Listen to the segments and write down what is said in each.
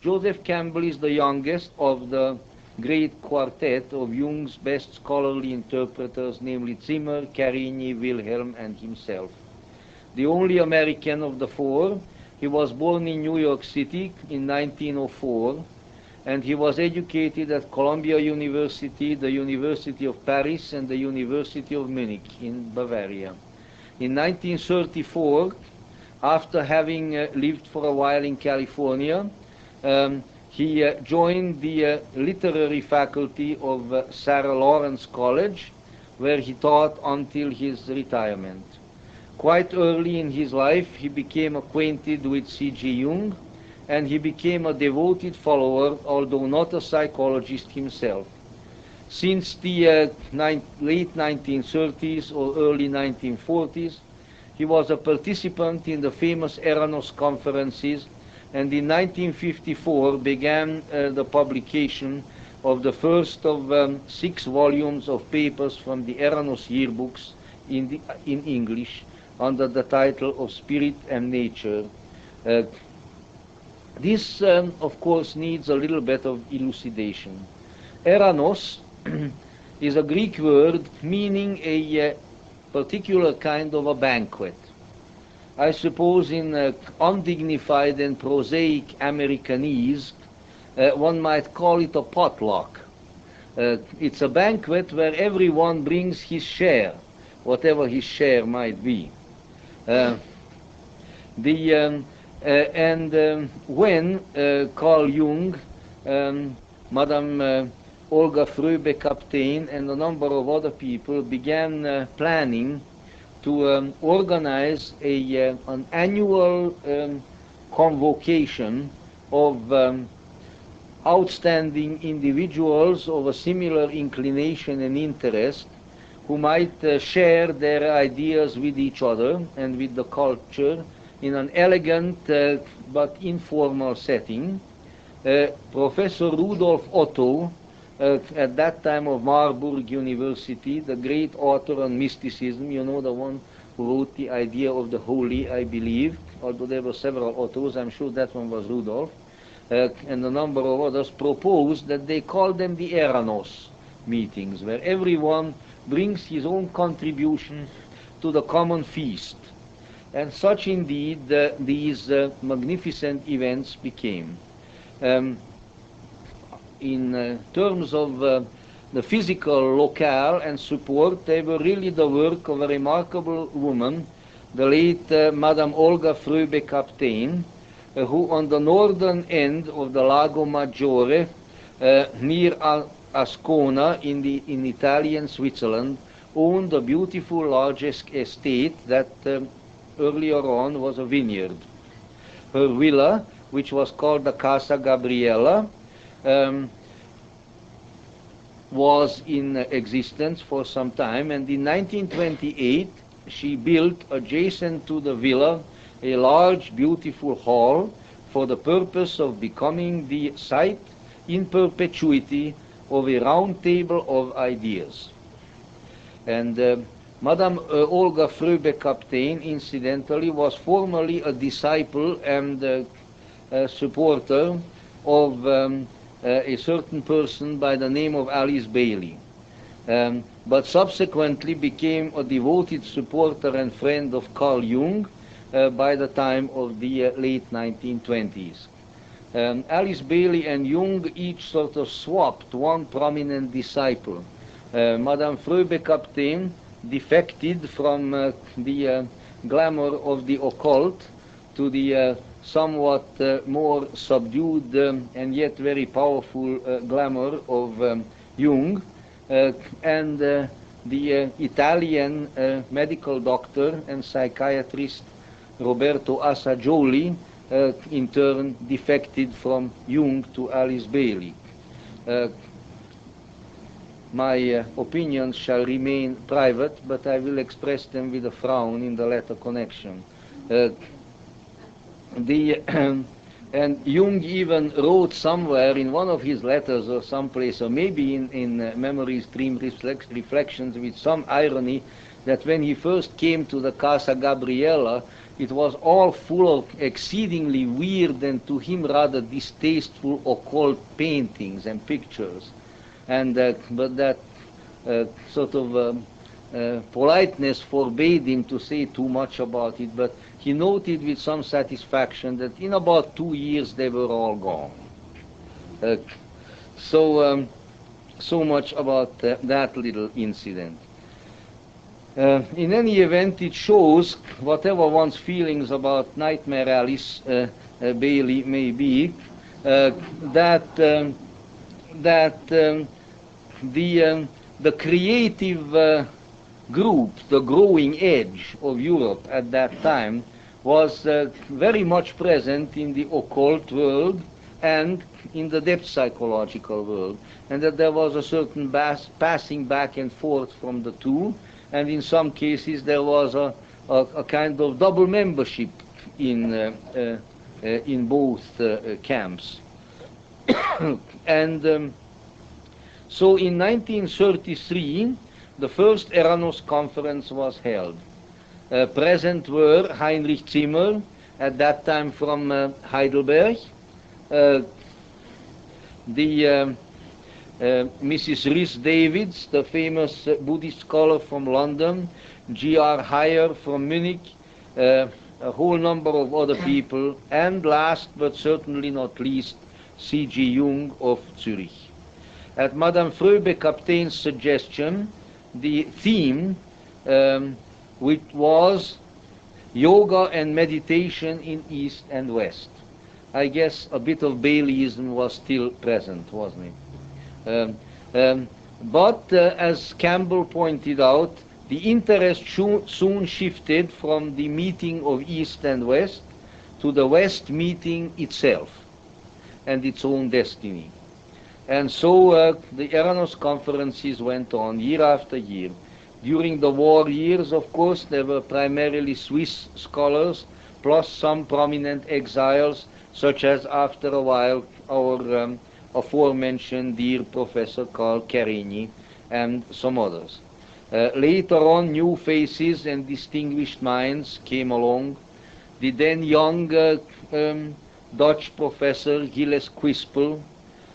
Joseph Campbell is the youngest of the great quartet of Jung's best scholarly interpreters, namely Zimmer, Carini, Wilhelm, and himself. The only American of the four, he was born in New York City in 1904, and he was educated at Columbia University, the University of Paris, and the University of Munich in Bavaria. In 1934, after having lived for a while in California, he joined the literary faculty of Sarah Lawrence College, where he taught until his retirement. Quite early in his life, he became acquainted with C G Jung, and he became a devoted follower, although not a psychologist himself. Since the late 1930s or early 1940s, he was a participant in the famous Eranos Conferences, and in 1954 began the publication of the first of 6 volumes of papers from the Eranos Yearbooks in English under the title of Spirit and Nature. This, of course, needs a little bit of elucidation. Eranos is a Greek word meaning a particular kind of a banquet. I suppose in undignified and prosaic Americanese, one might call it a potluck. It's a banquet where everyone brings his share, whatever his share might be. When Carl Jung, Madame Olga Fröbe-Kaptein, and a number of other people began planning to organize an annual convocation of outstanding individuals of a similar inclination and interest who might share their ideas with each other and with the culture in an elegant but informal setting. Professor Rudolf Otto, at that time of Marburg University, the great author on mysticism, you know, the one who wrote The Idea of the Holy, I believe, although there were several authors, I'm sure that one was Rudolf, and a number of others proposed that they call them the Eranos meetings, where everyone brings his own contribution to the common feast. And such indeed these magnificent events became. In terms of the physical locale and support, they were really the work of a remarkable woman, the late Madame Olga Fröbe-Kaptein, who on the northern end of the Lago Maggiore, near Ascona in Italian Switzerland, owned a beautiful large estate that earlier on was a vineyard. Her villa, which was called the Casa Gabriella, was in existence for some time, and in 1928 she built adjacent to the villa a large beautiful hall for the purpose of becoming the site in perpetuity of a round table of ideas. And Madame Olga Fröbe-Kaptein, incidentally, was formerly a disciple and supporter of a certain person by the name of Alice Bailey, but subsequently became a devoted supporter and friend of Carl Jung by the time of the late 1920s. Alice Bailey and Jung each sort of swapped one prominent disciple. Madame Fröbe-Kaptein defected from the glamour of the occult to the somewhat more subdued and yet very powerful glamour of Jung, and the Italian medical doctor and psychiatrist Roberto Assagioli in turn defected from Jung to Alice Bailey. My opinions shall remain private, but I will express them with a frown in the latter connection. And Jung even wrote somewhere in one of his letters or someplace, or maybe in Memories, Dream Reflections, with some irony, that when he first came to the Casa Gabriella, it was all full of exceedingly weird and to him rather distasteful occult paintings and pictures. And but that sort of politeness forbade him to say too much about it, but he noted with some satisfaction that in about 2 years they were all gone. So much about that little incident. In any event, it shows, whatever one's feelings about Nightmare Alice Bailey may be, that the creative group, the growing edge of Europe at that time, was very much present in the occult world and in the depth psychological world, and that there was a certain passing back and forth from the two, and in some cases there was a kind of double membership in both camps. And so in 1933, the first Eranos Conference was held. Present were Heinrich Zimmer, at that time from Heidelberg, Mrs. Rhys Davids, the famous Buddhist scholar from London, G.R. Hoeller from Munich, a whole number of other people, and last but certainly not least, C G Jung of Zurich. At Madame Fröbe-Kaptein's suggestion, the theme, which was yoga and meditation in East and West. I guess a bit of Baileyism was still present, wasn't it? But as Campbell pointed out, the interest soon shifted from the meeting of East and West to the West meeting itself and its own destiny. And so the Eranos Conferences went on year after year. During the war years, of course, there were primarily Swiss scholars, plus some prominent exiles, such as, after a while, our aforementioned dear Professor Carl Carini and some others. Later on, new faces and distinguished minds came along. The then young Dutch professor Gilles Quispel,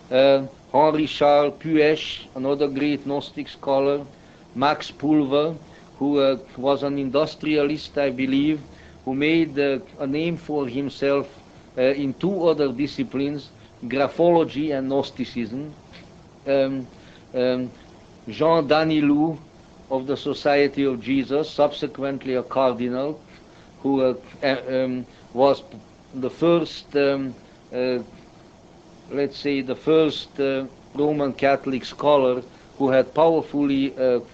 Henri Charles Puech, another great Gnostic scholar, Max Pulver, who was an industrialist, I believe, who made a name for himself in two other disciplines, graphology and Gnosticism. Jean Danilou of the Society of Jesus, subsequently a cardinal, who was the first, let's say, the first Roman Catholic scholar who had powerfully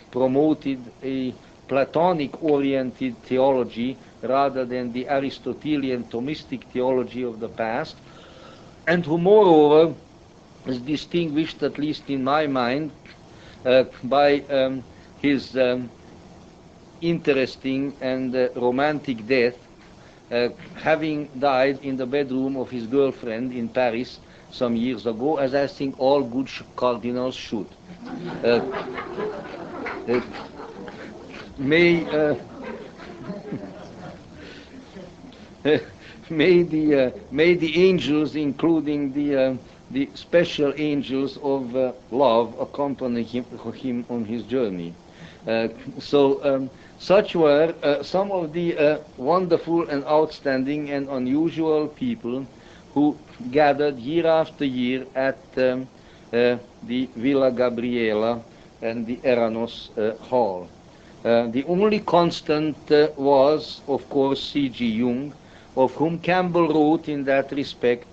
promoted a Platonic-oriented theology rather than the Aristotelian Thomistic theology of the past, and who moreover is distinguished, at least in my mind, by his interesting and romantic death, having died in the bedroom of his girlfriend in Paris some years ago, as I think all good cardinals should. May the angels, including the special angels of love, accompany him on his journey. Such were some of the wonderful and outstanding and unusual people who gathered year after year at the Villa Gabriela and the Eranos Hall. The only constant was, of course, C G Jung, of whom Campbell wrote in that respect,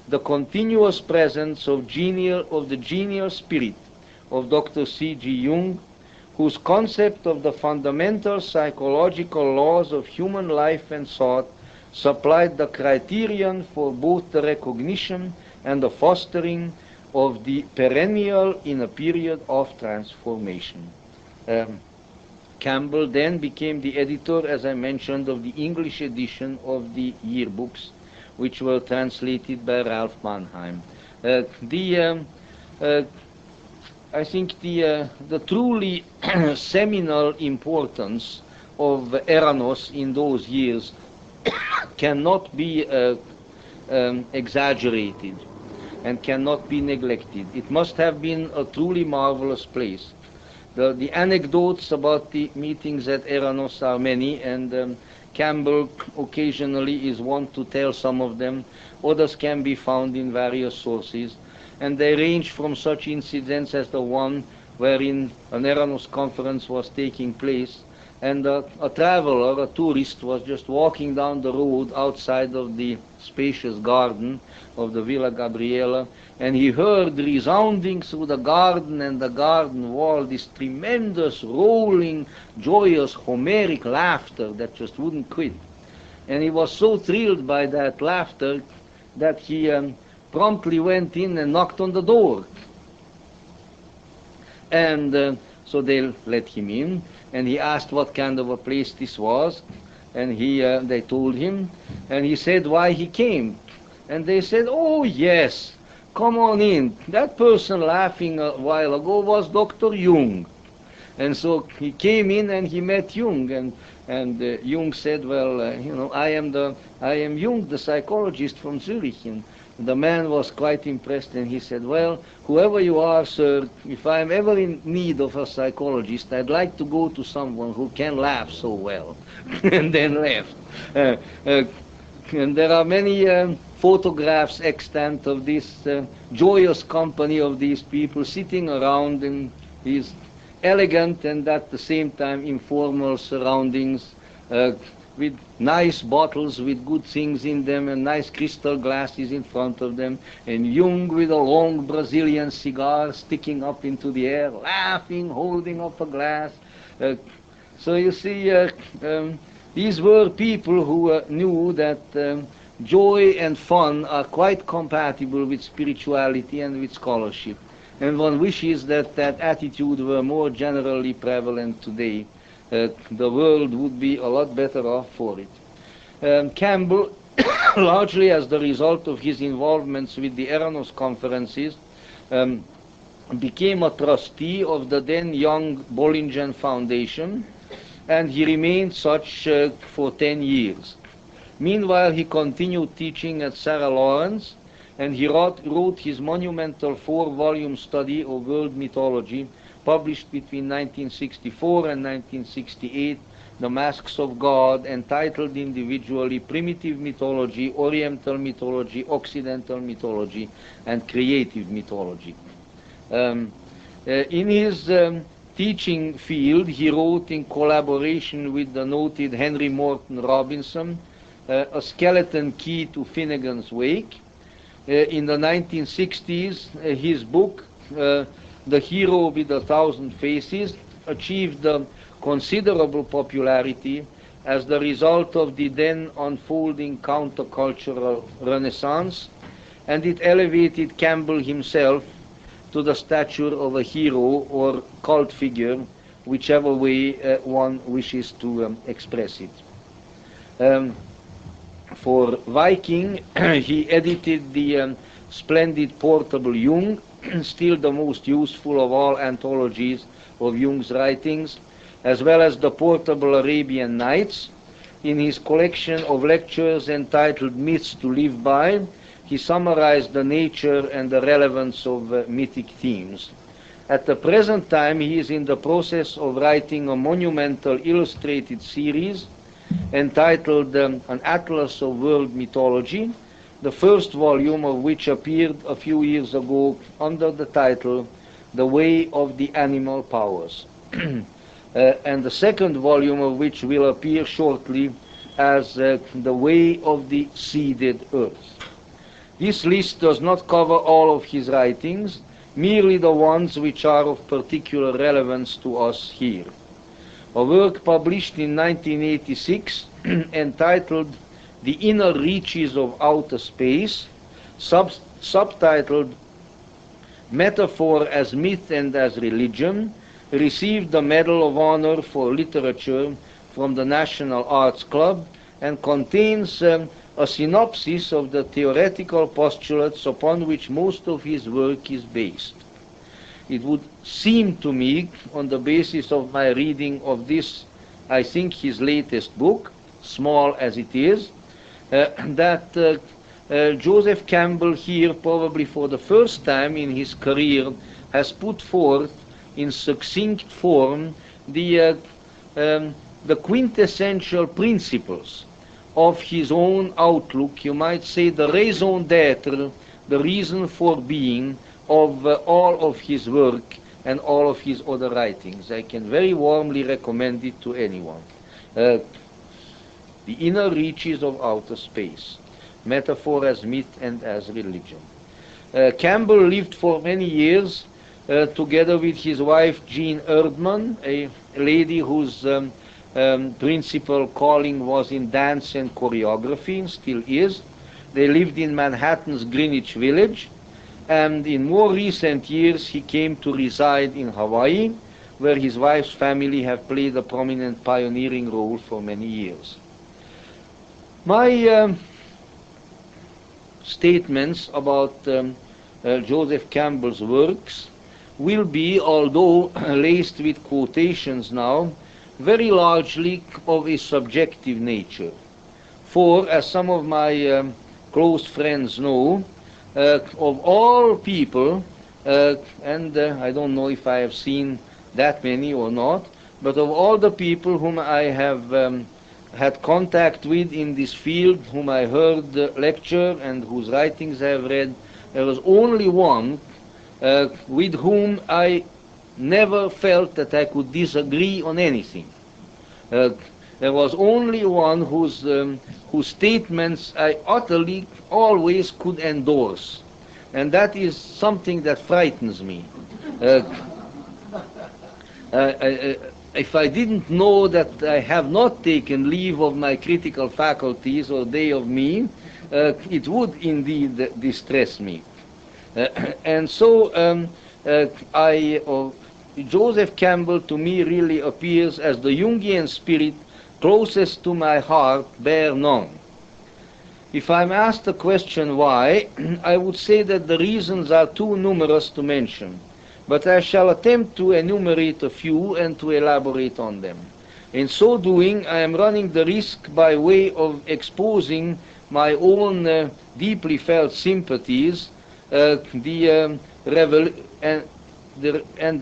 the continuous presence of the genial spirit of Dr. C G Jung, whose concept of the fundamental psychological laws of human life and thought supplied the criterion for both the recognition and the fostering of the perennial in a period of transformation. Campbell then became the editor, as I mentioned, of the English edition of the yearbooks, which were translated by Ralph Mannheim. I think the truly seminal importance of Eranos in those years cannot be exaggerated and cannot be neglected. It must have been a truly marvelous place. The anecdotes about the meetings at Eranos are many, and Campbell occasionally is wont to tell some of them. Others can be found in various sources, and they range from such incidents as the one wherein an Eranos conference was taking place, and a traveler, a tourist, was just walking down the road outside of the spacious garden of the Villa Gabriela, and he heard resounding through the garden and the garden wall this tremendous, rolling, joyous, Homeric laughter that just wouldn't quit. And he was so thrilled by that laughter that he promptly went in and knocked on the door. And so they let him in, and he asked what kind of a place this was, and they told him, and he said why he came. And they said, "Oh yes, come on in. That person laughing a while ago was Dr. Jung." And so he came in and he met Jung, and Jung said, "Well, I am Jung, the psychologist from Zurich." And the man was quite impressed, and he said, "Well, whoever you are, sir, if I am ever in need of a psychologist, I'd like to go to someone who can laugh so well." And then left. And there are many photographs extant of this joyous company of these people sitting around in these elegant and at the same time informal surroundings, with nice bottles with good things in them and nice crystal glasses in front of them, and Jung with a long Brazilian cigar sticking up into the air, laughing, holding up a glass. So you see, these were people who knew that joy and fun are quite compatible with spirituality and with scholarship. And one wishes that that attitude were more generally prevalent today. The world would be a lot better off for it. Campbell, largely as the result of his involvements with the Eranos Conferences, became a trustee of the then young Bollingen Foundation, and he remained such for 10 years. Meanwhile, he continued teaching at Sarah Lawrence, and he wrote his monumental 4-volume study of world mythology, published between 1964 and 1968, The Masks of God, entitled individually Primitive Mythology, Oriental Mythology, Occidental Mythology, and Creative Mythology. In his teaching field, he wrote in collaboration with the noted Henry Morton Robinson, A Skeleton Key to Finnegan's Wake. In the 1960s, his book, The Hero with 1,000 Faces, achieved considerable popularity as the result of the then unfolding countercultural renaissance, and it elevated Campbell himself to the stature of a hero or cult figure, whichever way one wishes to express it. For Viking, he edited the splendid portable Jung, still the most useful of all anthologies of Jung's writings, as well as the portable Arabian Nights. In his collection of lectures entitled Myths to Live By, he summarized the nature and the relevance of mythic themes. At the present time, he is in the process of writing a monumental illustrated series entitled An Atlas of World Mythology, the first volume of which appeared a few years ago under the title The Way of the Animal Powers, and the second volume of which will appear shortly as The Way of the Seeded Earth. This list does not cover all of his writings, merely the ones which are of particular relevance to us here. A work published in 1986 entitled The Inner Reaches of Outer Space, subtitled Metaphor as Myth and as Religion, received the Medal of Honor for Literature from the National Arts Club and contains a synopsis of the theoretical postulates upon which most of his work is based. It would seem to me, on the basis of my reading of this, I think his latest book, small as it is, that Joseph Campbell here, probably for the first time in his career, has put forth in succinct form the quintessential principles of his own outlook, you might say the raison d'être, the reason for being of all of his work and all of his other writings. I can very warmly recommend it to anyone. The inner reaches of outer space, metaphor as myth and as religion. Campbell lived for many years together with his wife Jean Erdmann, a lady whose principal calling was in dance and choreography, still is. They lived in Manhattan's Greenwich Village, and in more recent years he came to reside in Hawaii, where his wife's family have played a prominent pioneering role for many years. My statements about Joseph Campbell's works will be, although laced with quotations now, very largely of a subjective nature. For, as some of my close friends know, of all people, and I don't know if I have seen that many or not, but of all the people whom I have had contact with in this field, whom I heard lecture and whose writings I have read, there was only one with whom I never felt that I could disagree on anything. There was only one whose statements I utterly always could endorse, and that is something that frightens me. If I didn't know that I have not taken leave of my critical faculties or they of me, it would indeed distress me. And so Joseph Campbell to me really appears as the Jungian spirit closest to my heart, bare none. If I'm asked the question why, I would say that the reasons are too numerous to mention, but I shall attempt to enumerate a few and to elaborate on them. In so doing, I am running the risk by way of exposing my own deeply felt sympathies, and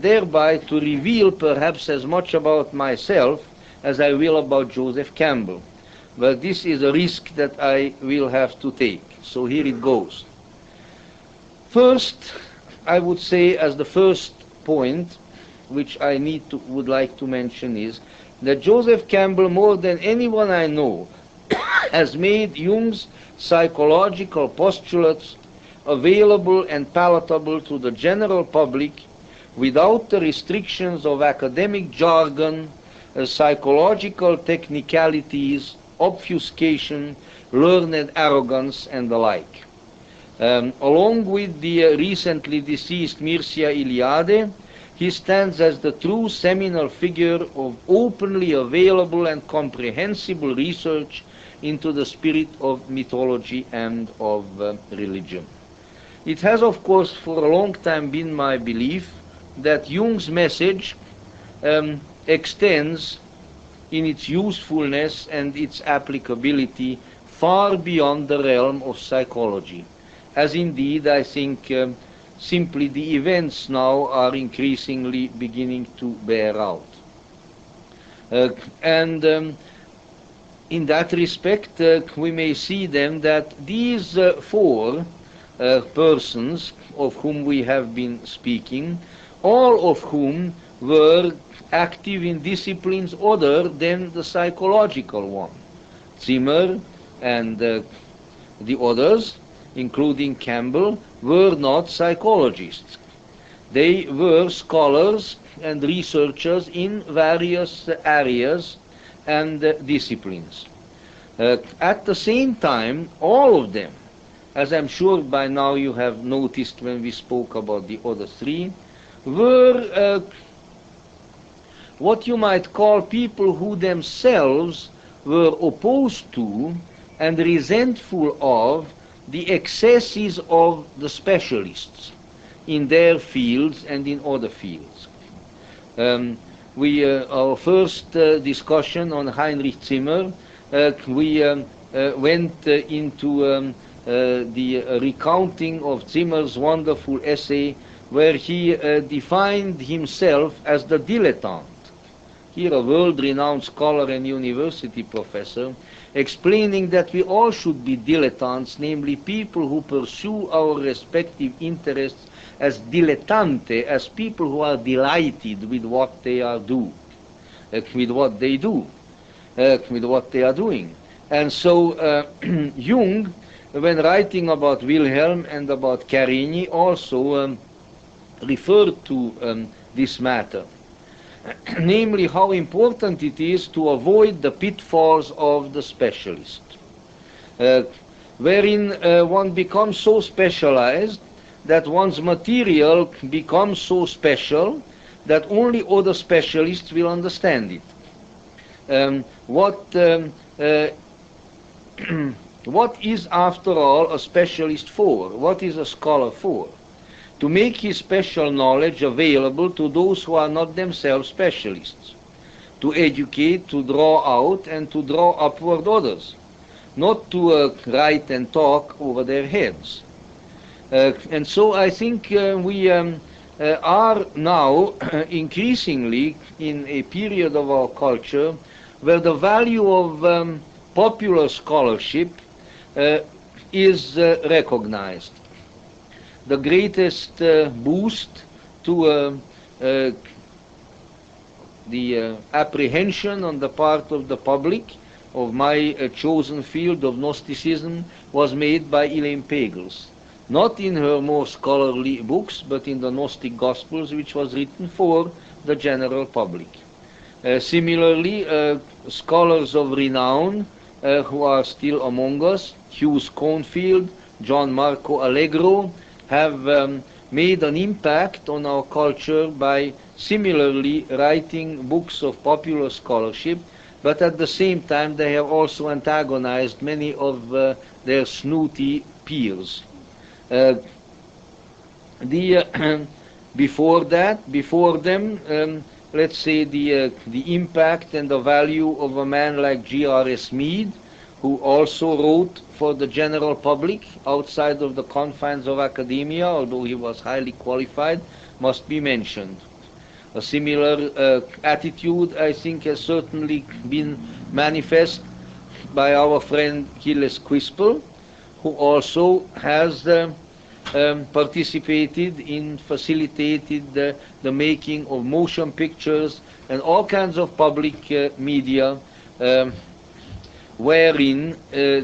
thereby to reveal perhaps as much about myself as I will about Joseph Campbell. But this is a risk that I will have to take. So here it goes. First, I would say as the first point, which I would like to mention, is that Joseph Campbell, more than anyone I know, has made Jung's psychological postulates available and palatable to the general public without the restrictions of academic jargon, psychological technicalities, obfuscation, learned arrogance, and the like. Along with the recently deceased Mircea Eliade, he stands as the true seminal figure of openly available and comprehensible research into the spirit of mythology and of religion. It has, of course, for a long time been my belief that Jung's message extends in its usefulness and its applicability far beyond the realm of psychology, as indeed I think simply the events now are increasingly beginning to bear out. In that respect, we may see then that these four persons of whom we have been speaking, all of whom were active in disciplines other than the psychological one. Zimmer and the others, including Campbell, were not psychologists. They were scholars and researchers in various areas and disciplines. At the same time, all of them, as I'm sure by now you have noticed when we spoke about the other three, were what you might call people who themselves were opposed to and resentful of the excesses of the specialists in their fields and in other fields. Our first discussion on Heinrich Zimmer we went into the recounting of Zimmer's wonderful essay where he defined himself as the dilettante. Here a world-renowned scholar and university professor, explaining that we all should be dilettantes, namely people who pursue our respective interests as dilettante, as people who are delighted with what they are doing, with what they do, with what they are doing. And so Jung, when writing about Wilhelm and about Carigny, also referred to this matter. Namely, how important it is to avoid the pitfalls of the specialist, wherein one becomes so specialized that one's material becomes so special that only other specialists will understand it. What is, after all, a specialist for? What is a scholar for? To make his special knowledge available to those who are not themselves specialists, to educate, to draw out, and to draw upward others, not to write and talk over their heads. And so I think we are now increasingly in a period of our culture where the value of popular scholarship is recognized. The greatest boost to the apprehension on the part of the public of my chosen field of Gnosticism was made by Elaine Pagels. Not in her more scholarly books, but in the Gnostic Gospels, which was written for the general public. Similarly, scholars of renown who are still among us, Hughes Cornfield, John Marco Allegro, have made an impact on our culture by similarly writing books of popular scholarship, but at the same time they have also antagonized many of their snooty peers. Before them, let's say the impact and the value of a man like G.R.S. Mead, who also wrote for the general public outside of the confines of academia, although he was highly qualified, must be mentioned. A similar attitude, I think, has certainly been manifest by our friend Gilles Quispel, who also has participated in, facilitated the making of motion pictures and all kinds of public media wherein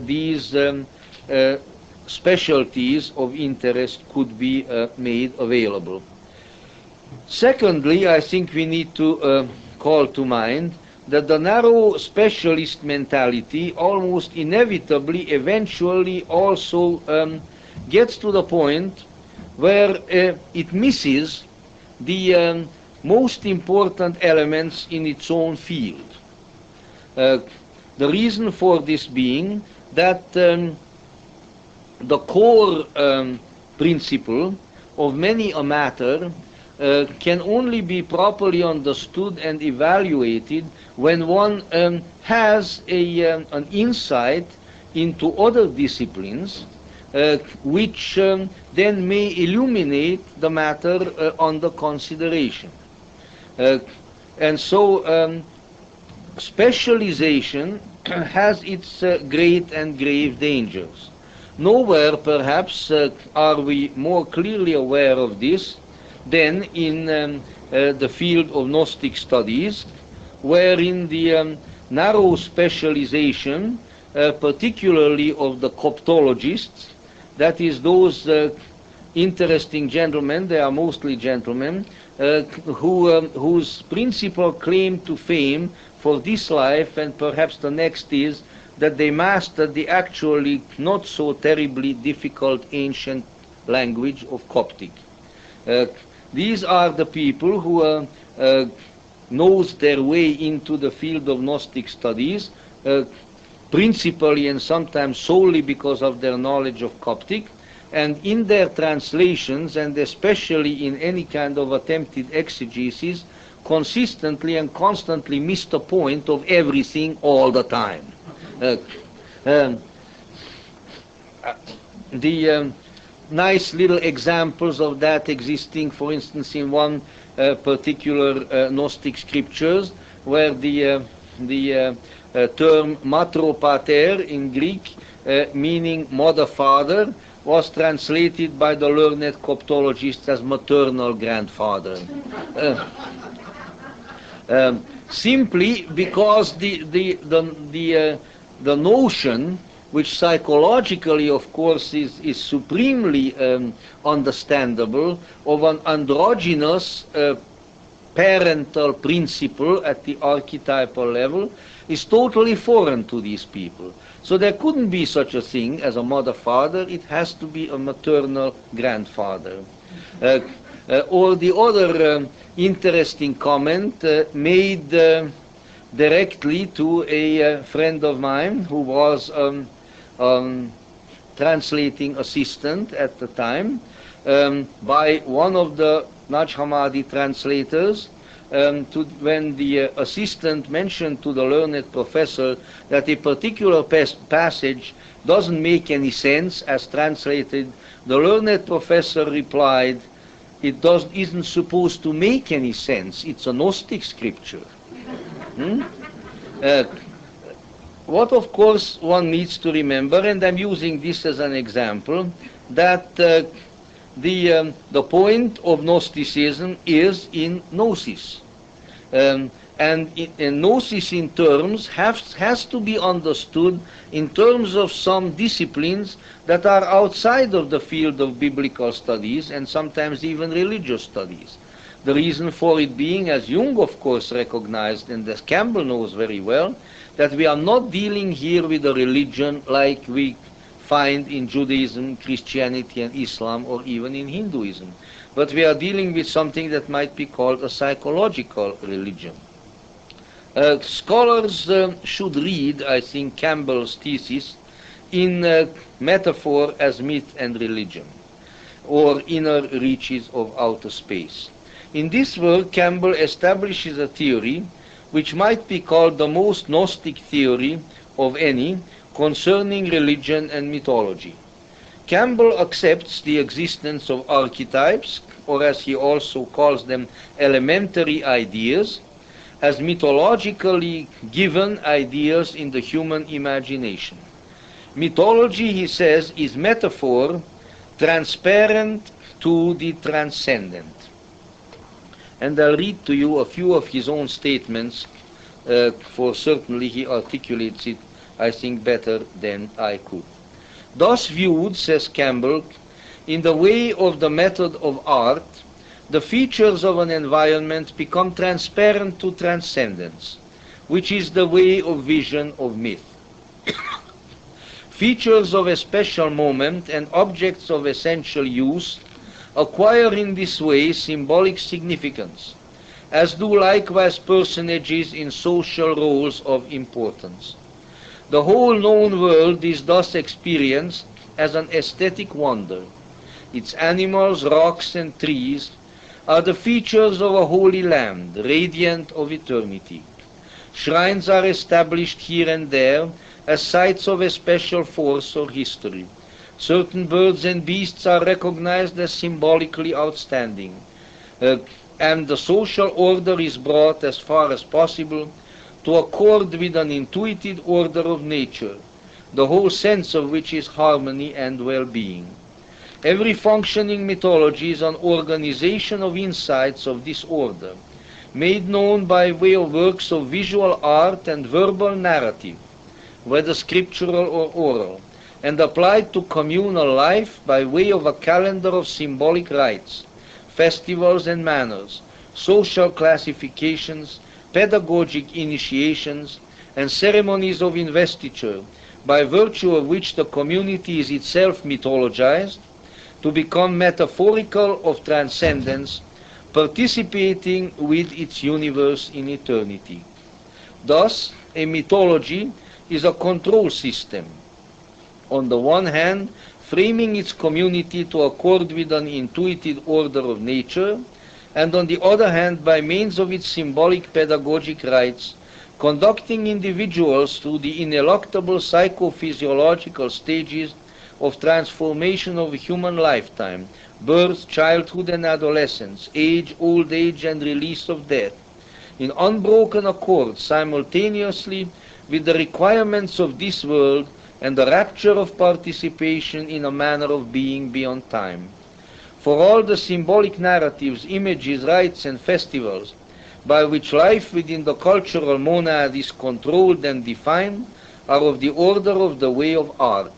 these specialties of interest could be made available. Secondly, I think we need to call to mind that the narrow specialist mentality almost inevitably eventually also gets to the point where it misses the most important elements in its own field. The reason for this being that the core principle of many a matter can only be properly understood and evaluated when one has an insight into other disciplines which then may illuminate the matter under consideration. And so specialization has its great and grave dangers. Nowhere, perhaps, are we more clearly aware of this than in the field of Gnostic studies, wherein the narrow specialization, particularly of the coptologists, that is, those interesting gentlemen, they are mostly gentlemen, whose principal claim to fame for this life and perhaps the next is that they mastered the actually not so terribly difficult ancient language of Coptic. These are the people who knows their way into the field of Gnostic studies, principally and sometimes solely because of their knowledge of Coptic, and in their translations, and especially in any kind of attempted exegesis, consistently and constantly miss the point of everything all the time. Uh, um, the nice little examples of that existing, for instance, in one particular Gnostic scriptures, where the term matro pater in Greek, meaning mother father, was translated by the learned coptologists as maternal grandfather. Simply because the notion, which psychologically, of course, is supremely understandable, of an androgynous parental principle at the archetypal level, is totally foreign to these people. So there couldn't be such a thing as a mother-father. It has to be a maternal grandfather. Or the other interesting comment made directly to a friend of mine who was translating assistant at the time, by one of the Naj Hammadi translators, when the assistant mentioned to the learned professor that a particular passage doesn't make any sense as translated, the learned professor replied, isn't supposed to make any sense. It's a Gnostic scripture. What, of course, one needs to remember, and I'm using this as an example, that the point of Gnosticism is in Gnosis. And Gnosis in terms has to be understood in terms of some disciplines that are outside of the field of biblical studies and sometimes even religious studies. The reason for it being, as Jung of course recognized and as Campbell knows very well, that we are not dealing here with a religion like we find in Judaism, Christianity and Islam, or even in Hinduism. But we are dealing with something that might be called a psychological religion. Scholars should read, I think, Campbell's thesis in metaphor as myth and religion, or inner reaches of outer space. In this work, Campbell establishes a theory which might be called the most Gnostic theory of any concerning religion and mythology. Campbell accepts the existence of archetypes, or as he also calls them, elementary ideas, as mythologically given ideas in the human imagination. Mythology, he says, is metaphor transparent to the transcendent. And I'll read to you a few of his own statements, for certainly he articulates it, I think, better than I could. Thus viewed, says Campbell, in the way of the method of art, the features of an environment become transparent to transcendence, which is the way of vision of myth. Features of a special moment and objects of essential use acquire in this way symbolic significance, as do likewise personages in social roles of importance. The whole known world is thus experienced as an aesthetic wonder. Its animals, rocks, and trees are the features of a holy land, radiant of eternity. Shrines are established here and there as sites of a special force or history. Certain birds and beasts are recognized as symbolically outstanding, and the social order is brought as far as possible to accord with an intuitive order of nature, the whole sense of which is harmony and well-being. Every functioning mythology is an organization of insights of this order, made known by way of works of visual art and verbal narrative, whether scriptural or oral, and applied to communal life by way of a calendar of symbolic rites, festivals and manners, social classifications, pedagogic initiations, and ceremonies of investiture, by virtue of which the community is itself mythologized, to become metaphorical of transcendence, participating with its universe in eternity. Thus, a mythology is a control system, on the one hand, framing its community to accord with an intuitive order of nature, and on the other hand, by means of its symbolic pedagogic rites, conducting individuals through the ineluctable psychophysiological stages of transformation of a human lifetime: birth, childhood and adolescence, age, old age and release of death, in unbroken accord simultaneously with the requirements of this world and the rapture of participation in a manner of being beyond time. For all the symbolic narratives, images, rites and festivals by which life within the cultural monad is controlled and defined are of the order of the way of art.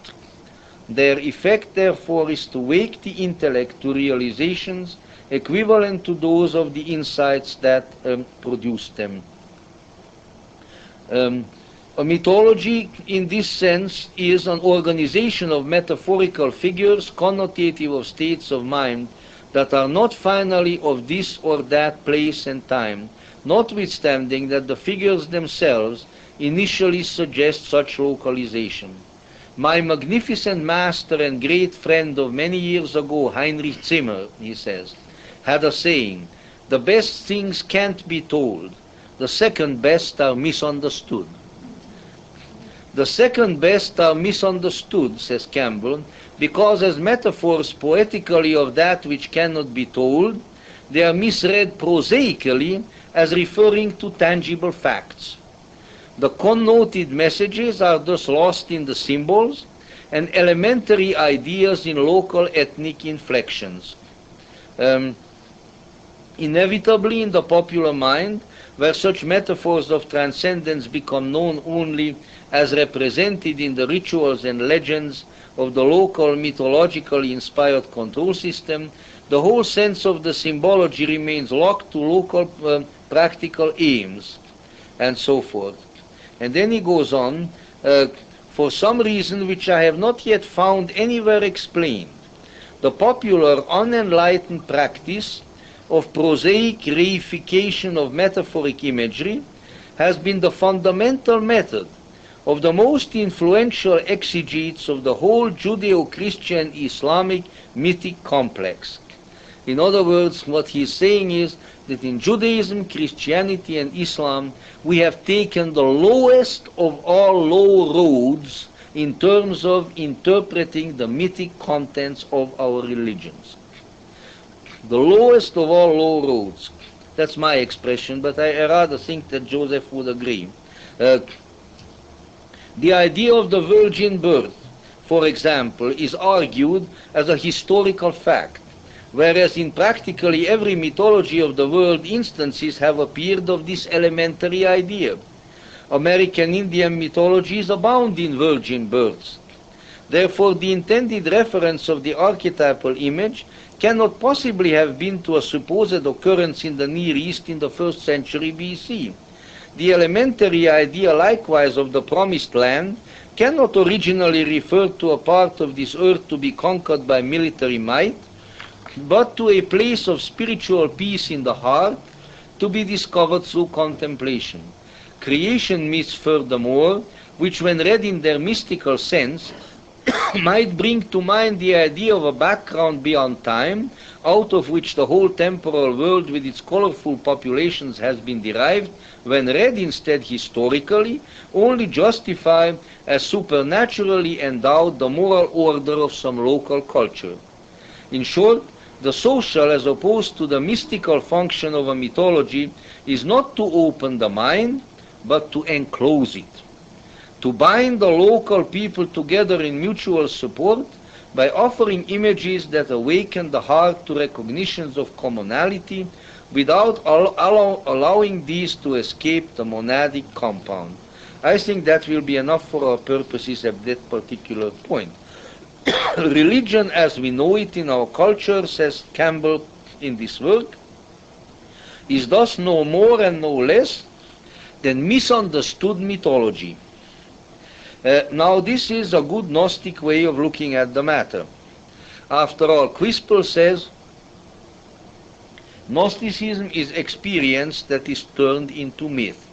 Their effect, therefore, is to wake the intellect to realizations equivalent to those of the insights that produced them. A mythology, in this sense, is an organization of metaphorical figures connotative of states of mind that are not finally of this or that place and time, notwithstanding that the figures themselves initially suggest such localization. My magnificent master and great friend of many years ago, Heinrich Zimmer, he says, had a saying, "The best things can't be told, the second best are misunderstood." The second best are misunderstood, says Campbell, because as metaphors poetically of that which cannot be told, they are misread prosaically as referring to tangible facts. The connoted messages are thus lost in the symbols and elementary ideas in local ethnic inflections. Inevitably in the popular mind, where such metaphors of transcendence become known only as represented in the rituals and legends of the local mythologically inspired control system, the whole sense of the symbology remains locked to local practical aims, and so forth. And then he goes on, for some reason which I have not yet found anywhere explained, the popular unenlightened practice of prosaic reification of metaphoric imagery has been the fundamental method of the most influential exegetes of the whole Judeo-Christian Islamic mythic complex. In other words, what he's saying is that in Judaism, Christianity and Islam, we have taken the lowest of all low roads in terms of interpreting the mythic contents of our religions. The lowest of all low roads. That's my expression, but I rather think that Joseph would agree. The idea of the virgin birth, for example, is argued as a historical fact, whereas in practically every mythology of the world instances have appeared of this elementary idea. American Indian mythologies abound in virgin births. Therefore, the intended reference of the archetypal image cannot possibly have been to a supposed occurrence in the Near East in the 1st century BC. The elementary idea likewise of the promised land cannot originally refer to a part of this earth to be conquered by military might, but to a place of spiritual peace in the heart to be discovered through contemplation. Creation myths, furthermore, which when read in their mystical sense, might bring to mind the idea of a background beyond time, out of which the whole temporal world with its colorful populations has been derived, when read instead historically, only justify as supernaturally endowed the moral order of some local culture. In short, the social as opposed to the mystical function of a mythology is not to open the mind, but to enclose it, to bind the local people together in mutual support by offering images that awaken the heart to recognitions of commonality without allowing these to escape the monadic compound. I think that will be enough for our purposes at that particular point. Religion as we know it in our culture, says Campbell in this work, is thus no more and no less than misunderstood mythology. Now this is a good Gnostic way of looking at the matter. After all, Quispel says, Gnosticism is experience that is turned into myth.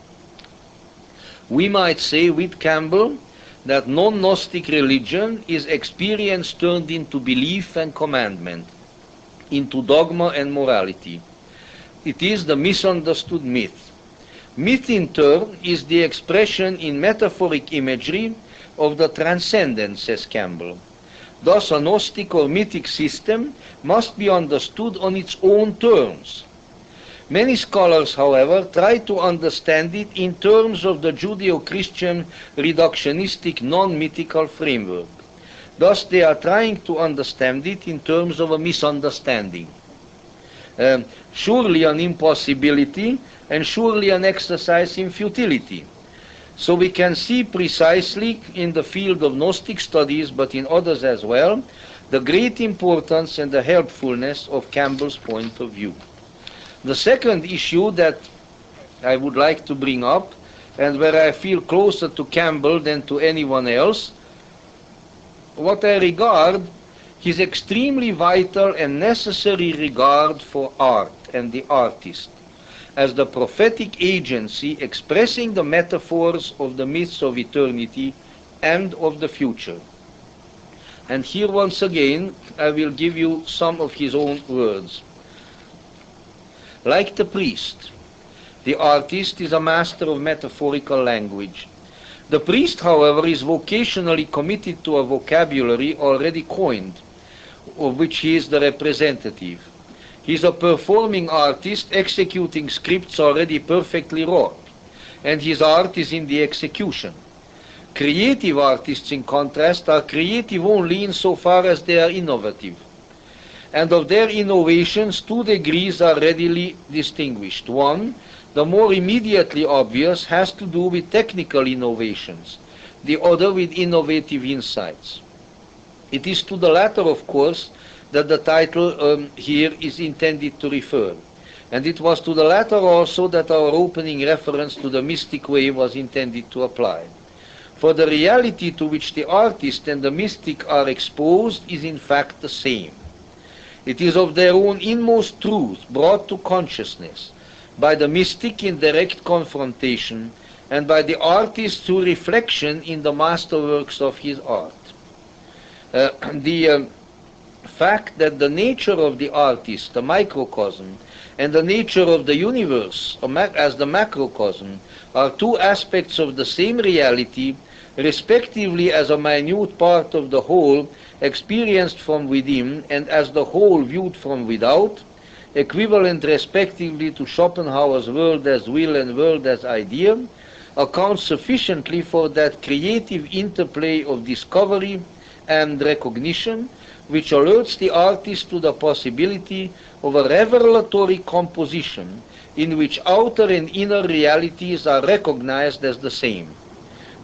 We might say with Campbell that non-Gnostic religion is experience turned into belief and commandment, into dogma and morality. It is the misunderstood myth. Myth, in turn, is the expression in metaphoric imagery of the transcendent, says Campbell. Thus, a Gnostic or mythic system must be understood on its own terms. Many scholars, however, try to understand it in terms of the Judeo-Christian reductionistic non-mythical framework. Thus, they are trying to understand it in terms of a misunderstanding. Surely an impossibility, and surely an exercise in futility. So we can see precisely in the field of Gnostic studies, but in others as well, the great importance and the helpfulness of Campbell's point of view. The second issue that I would like to bring up, and where I feel closer to Campbell than to anyone else, what I regard his extremely vital and necessary regard for art and the artist as the prophetic agency expressing the metaphors of the myths of eternity and of the future. And here once again I will give you some of his own words. Like the priest, the artist is a master of metaphorical language. The priest, however, is vocationally committed to a vocabulary already coined, of which he is the representative. He is a performing artist executing scripts already perfectly wrought, and his art is in the execution. Creative artists, in contrast, are creative only insofar as they are innovative. And of their innovations, 2 degrees are readily distinguished. One, the more immediately obvious, has to do with technical innovations, the other with innovative insights. It is to the latter, of course, that the title here is intended to refer. And it was to the latter also that our opening reference to the mystic way was intended to apply. For the reality to which the artist and the mystic are exposed is in fact the same. It is of their own inmost truth brought to consciousness, by the mystic in direct confrontation, and by the artist through reflection in the masterworks of his art. The fact that the nature of the artist, the microcosm, and the nature of the universe, as the macrocosm, are 2 aspects of the same reality, respectively as a minute part of the whole experienced from within and as the whole viewed from without, equivalent respectively to Schopenhauer's world as will and world as idea, accounts sufficiently for that creative interplay of discovery and recognition which alerts the artist to the possibility of a revelatory composition in which outer and inner realities are recognized as the same.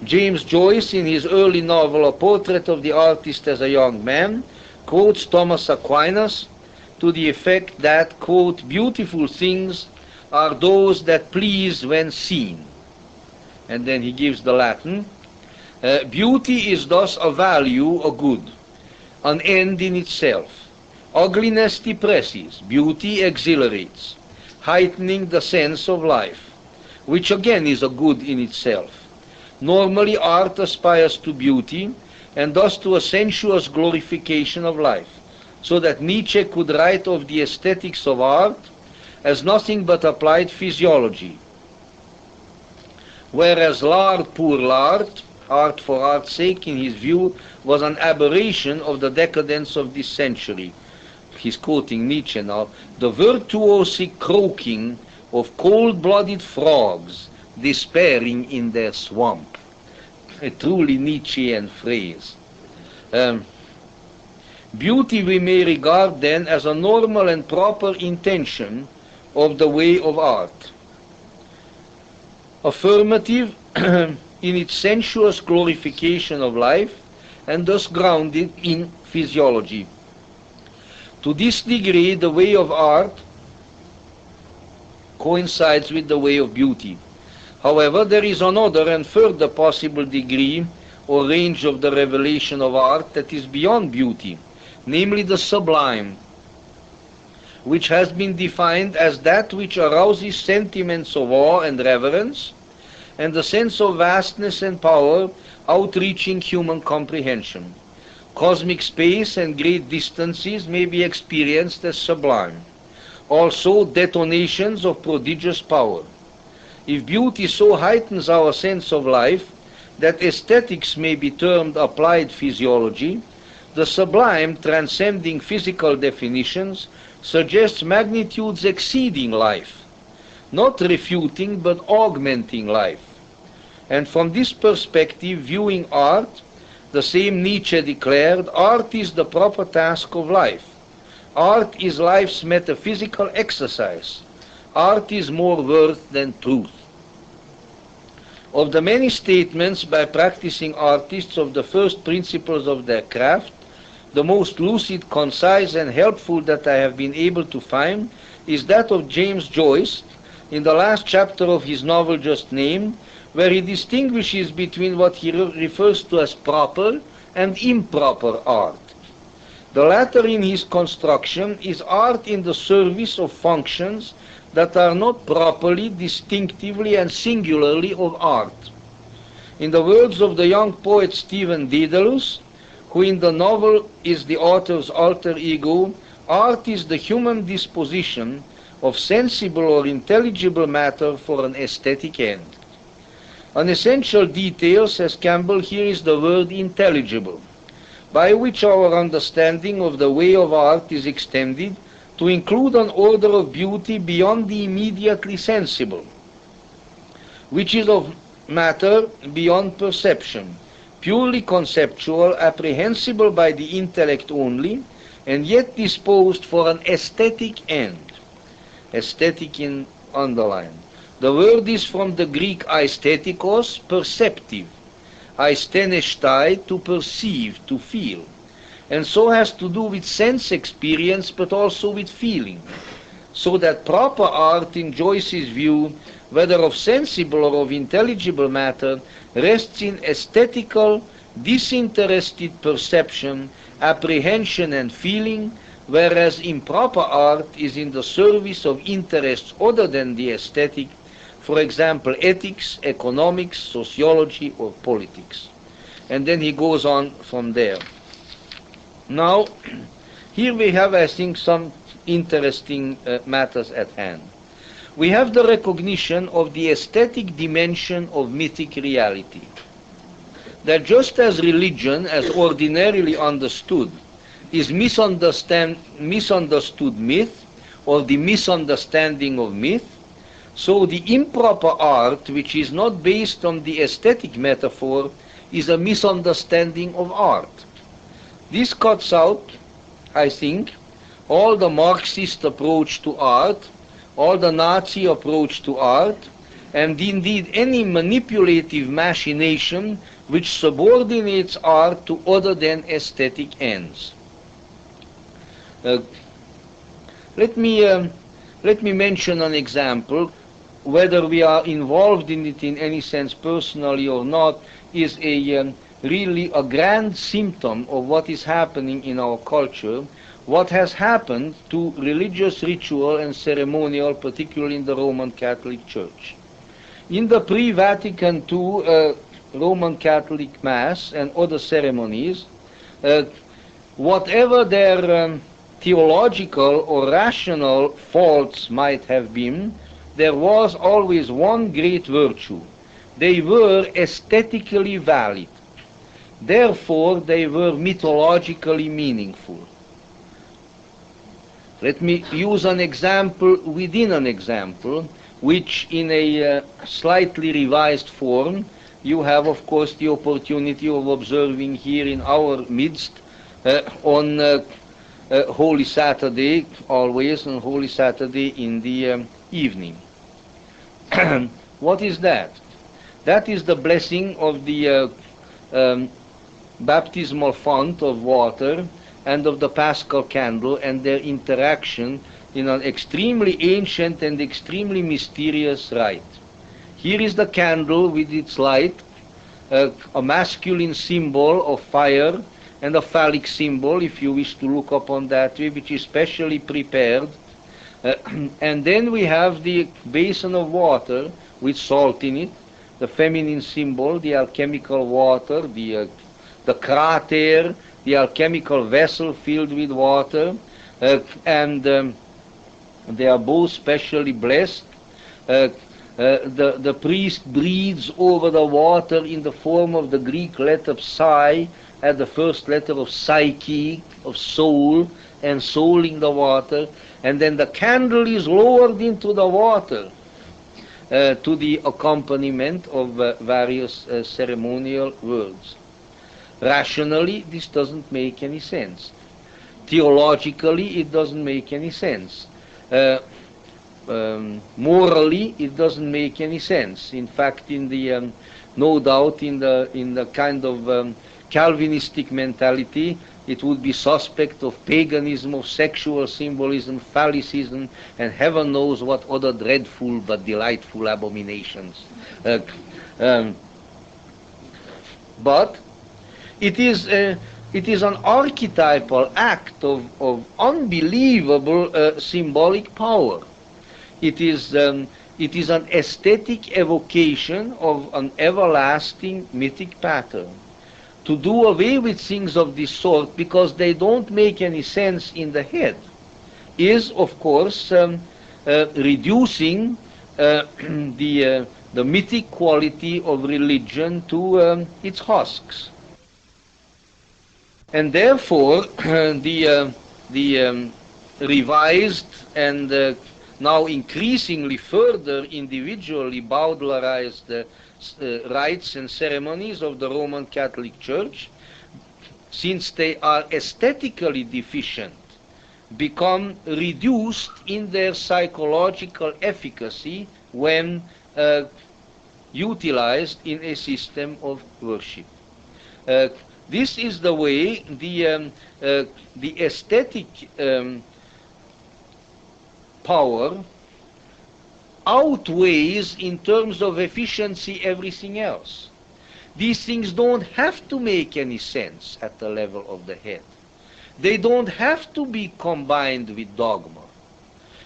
James Joyce, in his early novel A Portrait of the Artist as a Young Man, quotes Thomas Aquinas to the effect that, quote, beautiful things are those that please when seen. And then he gives the Latin. Beauty is thus a value, a good, an end in itself. Ugliness depresses, beauty exhilarates, heightening the sense of life, which again is a good in itself. Normally art aspires to beauty, and thus to a sensuous glorification of life, so that Nietzsche could write of the aesthetics of art as nothing but applied physiology. Whereas l'art pour l'art, art for art's sake, in his view, was an aberration of the decadence of this century. He's quoting Nietzsche now. The virtuosic croaking of cold-blooded frogs despairing in their swamp. A truly Nietzschean phrase. Beauty we may regard then as a normal and proper intention of the way of art. Affirmative in its sensuous glorification of life, and thus grounded in physiology. To this degree, the way of art coincides with the way of beauty. However, there is another and further possible degree or range of the revelation of art that is beyond beauty, namely the sublime, which has been defined as that which arouses sentiments of awe and reverence, and the sense of vastness and power outreaching human comprehension. Cosmic space and great distances may be experienced as sublime. Also detonations of prodigious power. If beauty so heightens our sense of life that aesthetics may be termed applied physiology, the sublime, transcending physical definitions, suggests magnitudes exceeding life, not refuting but augmenting life. And from this perspective, viewing art, the same Nietzsche declared, art is the proper task of life. Art is life's metaphysical exercise. Art is more worth than truth. Of the many statements by practicing artists of the first principles of their craft, the most lucid, concise, and helpful that I have been able to find is that of James Joyce in the last chapter of his novel just named, where he distinguishes between what he refers to as proper and improper art. The latter in his construction is art in the service of functions that are not properly, distinctively, and singularly of art. In the words of the young poet Stephan, who in the novel is the author's alter ego, art is the human disposition of sensible or intelligible matter for an aesthetic end. An essential detail, says Campbell, here is the word intelligible, by which our understanding of the way of art is extended to include an order of beauty beyond the immediately sensible, which is of matter beyond perception, purely conceptual, apprehensible by the intellect only, and yet disposed for an aesthetic end. Aesthetic in underline. The word is from the Greek aesthetikos, perceptive, aistenestai, to perceive, to feel, and so has to do with sense experience but also with feeling, so that proper art in Joyce's view, whether of sensible or of intelligible matter, rests in aesthetical, disinterested perception, apprehension and feeling, whereas improper art is in the service of interests other than the aesthetic, for example, ethics, economics, sociology, or politics. And then he goes on from there. Now, here we have, I think, some interesting matters at hand. We have the recognition of the aesthetic dimension of mythic reality. That just as religion, as ordinarily understood, is misunderstood myth, or the misunderstanding of myth, so the improper art, which is not based on the aesthetic metaphor, is a misunderstanding of art. This cuts out, I think, all the Marxist approach to art, all the Nazi approach to art, and indeed any manipulative machination which subordinates art to other than aesthetic ends. Let me mention an example. Whether we are involved in it in any sense personally or not is really a grand symptom of what is happening in our culture, what has happened to religious ritual and ceremonial, particularly in the Roman Catholic Church. In the pre-Vatican II Roman Catholic Mass and other ceremonies, whatever their theological or rational faults might have been, there was always one great virtue. They were aesthetically valid. Therefore, they were mythologically meaningful. Let me use an example within an example, which in a slightly revised form, you have, of course, the opportunity of observing here in our midst on Holy Saturday, always on Holy Saturday in the evening. What is that? That is the blessing of the baptismal font of water and of the Paschal candle and their interaction in an extremely ancient and extremely mysterious rite. Here is the candle with its light, a masculine symbol of fire and a phallic symbol, if you wish to look upon that way, which is specially prepared. And then we have the basin of water with salt in it, the feminine symbol, the alchemical water, the crater, the alchemical vessel filled with water, and they are both specially blessed. The priest breathes over the water in the form of the Greek letter psi, at the first letter of psyche, of soul, and souling the water, and then the candle is lowered into the water to the accompaniment of various ceremonial words. Rationally, this doesn't make any sense. Theologically, it doesn't make any sense. Morally, it doesn't make any sense. In fact, in the no doubt in the kind of Calvinistic mentality, it would be suspect of paganism, of sexual symbolism, phallicism, and heaven knows what other dreadful but delightful abominations. But it is an archetypal act of unbelievable symbolic power. It is an aesthetic evocation of an everlasting mythic pattern. To do away with things of this sort because they don't make any sense in the head is, of course, reducing the mythic quality of religion to its husks. And therefore, the revised and now increasingly further individually Bowdlerized rites and ceremonies of the Roman Catholic Church, since they are aesthetically deficient, become reduced in their psychological efficacy when utilized in a system of worship. This is the way the aesthetic power outweighs in terms of efficiency everything else. These things don't have to make any sense at the level of the head. They don't have to be combined with dogma.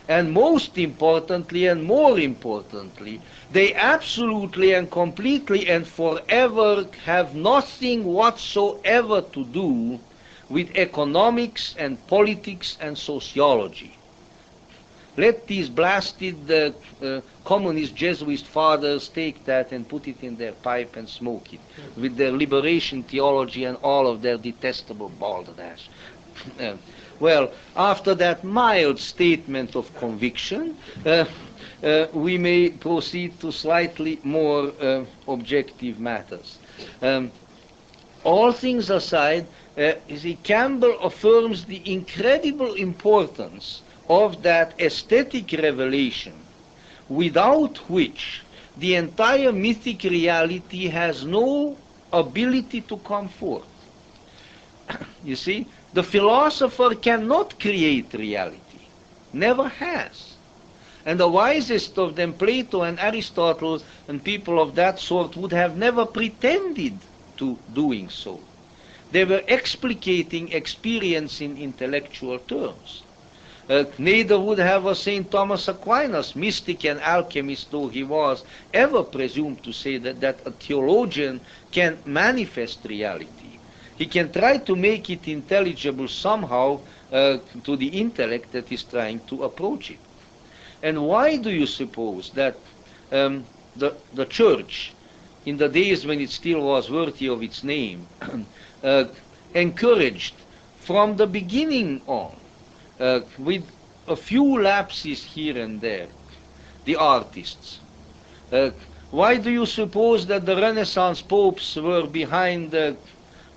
And most importantly and more importantly, they absolutely and completely and forever have nothing whatsoever to do with economics and politics and sociology. Let these blasted communist Jesuit fathers take that and put it in their pipe and smoke it, with their liberation theology and all of their detestable balderdash. Well, after that mild statement of conviction, we may proceed to slightly more objective matters. All things aside, Campbell affirms the incredible importance of that aesthetic revelation, without which the entire mythic reality has no ability to come forth. You see, the philosopher cannot create reality, never has. And the wisest of them, Plato and Aristotle and people of that sort, would have never pretended to doing so. They were explicating experience in intellectual terms. Neither would have a St. Thomas Aquinas, mystic and alchemist though he was, ever presumed to say that a theologian can manifest reality. He can try to make it intelligible somehow to the intellect that is trying to approach it. And why do you suppose that the church, in the days when it still was worthy of its name, encouraged from the beginning on, with a few lapses here and there, the artists? Why do you suppose that the Renaissance popes were behind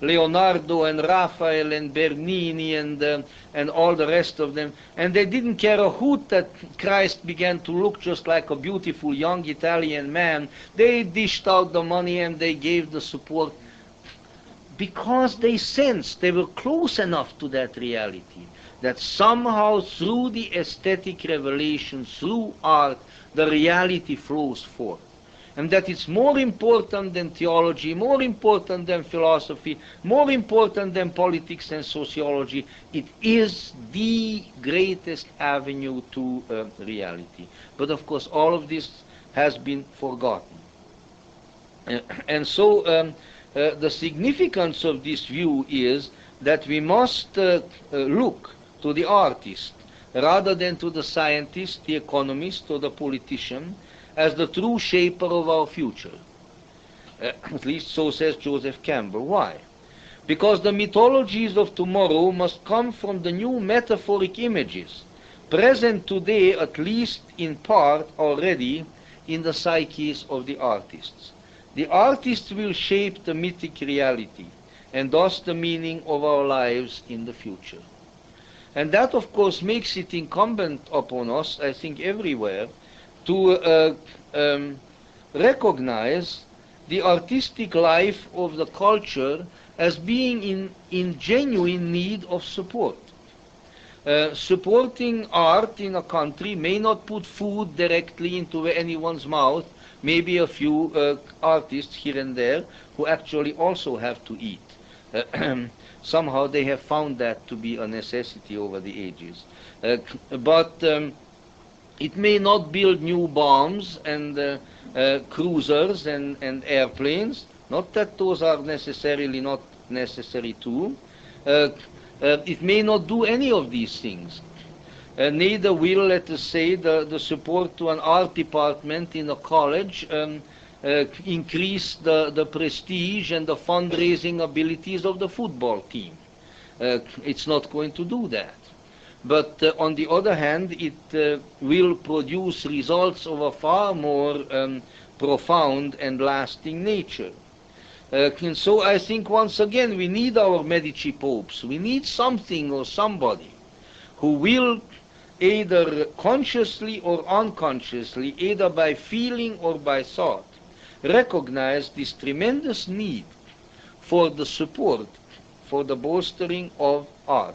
Leonardo and Raphael and Bernini and all the rest of them, and they didn't care a hoot that Christ began to look just like a beautiful young Italian man? They dished out the money and they gave the support because they sensed they were close enough to that reality that somehow through the aesthetic revelation, through art, the reality flows forth. And that it's more important than theology, more important than philosophy, more important than politics and sociology. It is the greatest avenue to reality. But of course, all of this has been forgotten. And so the significance of this view is that we must look to the artist rather than to the scientist, the economist, or the politician, as the true shaper of our future. At least so says Joseph Campbell. Why? Because the mythologies of tomorrow must come from the new metaphoric images, present today at least in part already in the psyches of the artists. The artists will shape the mythic reality, and thus the meaning of our lives in the future. And that, of course, makes it incumbent upon us, I think, everywhere, to recognize the artistic life of the culture as being in genuine need of support. Supporting art in a country may not put food directly into anyone's mouth, maybe a few artists here and there who actually also have to eat. Somehow they have found that to be a necessity over the ages. But it may not build new bombs and cruisers and airplanes. Not that those are necessarily not necessary too. It may not do any of these things. Neither will, let us say, the support to an art department in a college increase the prestige and the fundraising abilities of the football team. It's not going to do that. But on the other hand, it will produce results of a far more profound and lasting nature. And so I think once again we need our Medici popes. We need something or somebody who will either consciously or unconsciously, either by feeling or by thought, recognize this tremendous need for the support, for the bolstering of art.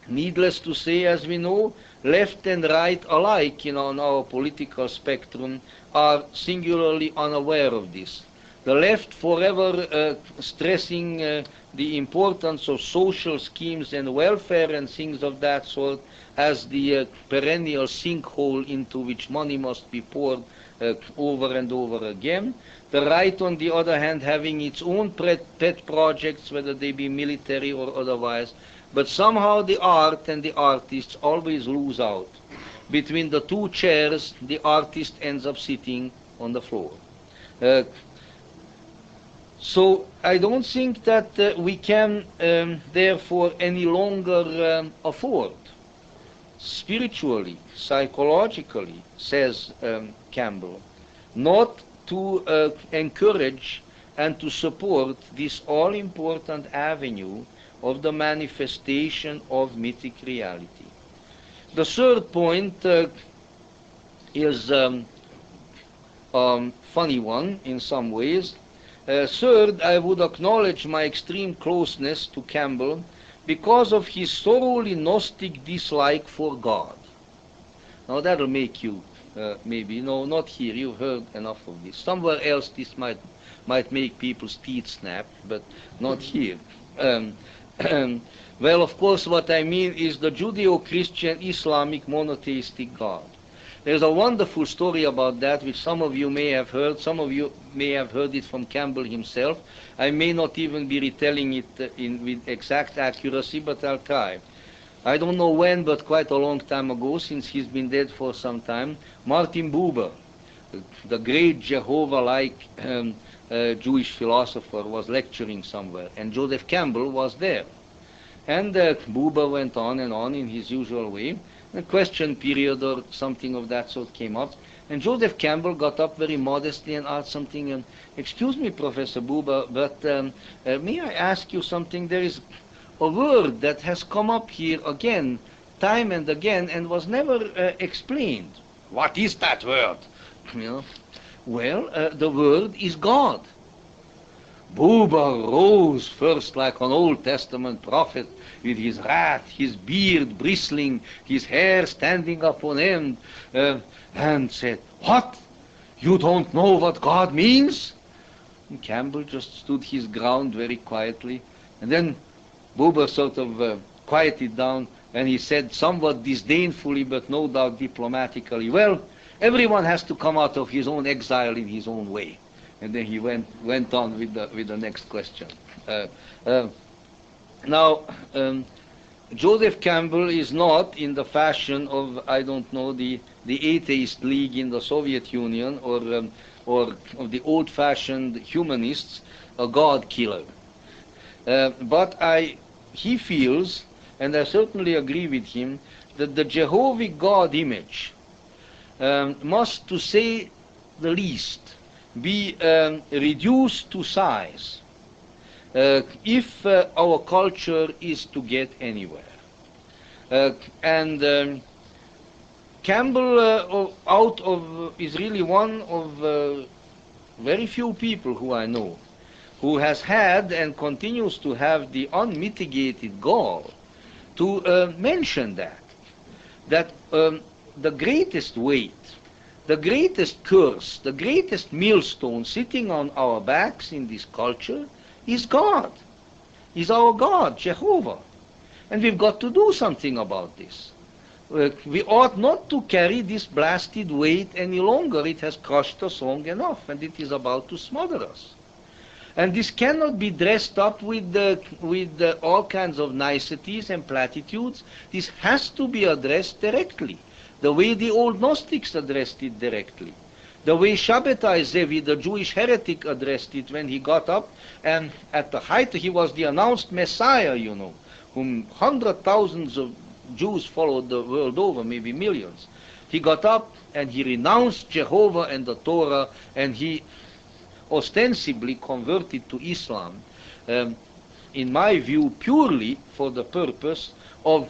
Needless to say, as we know, left and right alike on our political spectrum are singularly unaware of this. The left forever stressing the importance of social schemes and welfare and things of that sort as the perennial sinkhole into which money must be poured over and over again. The right, on the other hand, having its own pet projects, whether they be military or otherwise, but somehow the art and the artists always lose out. Between the two chairs, the artist ends up sitting on the floor. So I don't think that we can, therefore, any longer afford, spiritually, psychologically, says Campbell, not to encourage and to support this all-important avenue of the manifestation of mythic reality. The third point is a funny one in some ways. Third, I would acknowledge my extreme closeness to Campbell because of his thoroughly Gnostic dislike for God. Now that'll make you maybe, no, not here, you've heard enough of this. Somewhere else this might make people's teeth snap, but not here. Well, of course, what I mean is the Judeo-Christian Islamic monotheistic God. There's a wonderful story about that, which some of you may have heard. Some of you may have heard it from Campbell himself. I may not even be retelling it with exact accuracy, but I'll try. I don't know when, but quite a long time ago, since he's been dead for some time, Martin Buber, the great Jehovah-like Jewish philosopher, was lecturing somewhere, and Joseph Campbell was there. And Buber went on and on in his usual way. A question period or something of that sort came up, and Joseph Campbell got up very modestly and asked something, excuse me, Professor Buber, but may I ask you something? There is a word that has come up here again, time and again, and was never explained. What is that word? You know? Well, the word is God. Buber rose first like an Old Testament prophet, with his wrath, his beard bristling, his hair standing up on end, and said, "What? You don't know what God means?" And Campbell just stood his ground very quietly, and then Buber sort of quieted down, and he said somewhat disdainfully, but no doubt diplomatically, "Well, everyone has to come out of his own exile in his own way." And then he went on with the next question. Now, Joseph Campbell is not in the fashion of, I don't know, the the atheist league in the Soviet Union, or of the old-fashioned humanists, a God killer. But he feels, and I certainly agree with him, that the Jehovah God image must, to say the least, be reduced to size if our culture is to get anywhere. Campbell is really one of very few people who I know who has had and continues to have the unmitigated gall to mention that the greatest weight, the greatest curse, the greatest millstone sitting on our backs in this culture is God, is our God, Jehovah. And we've got to do something about this. We ought not to carry this blasted weight any longer. It has crushed us long enough, and it is about to smother us. And this cannot be dressed up with all kinds of niceties and platitudes. This has to be addressed directly, the way the old Gnostics addressed it directly, the way Shabbatai Zevi, the Jewish heretic, addressed it when he got up, and at the height he was the announced Messiah, you know, whom hundred thousands of Jews followed the world over, maybe millions. He got up and he renounced Jehovah and the Torah, and he ostensibly converted to Islam, in my view, purely for the purpose of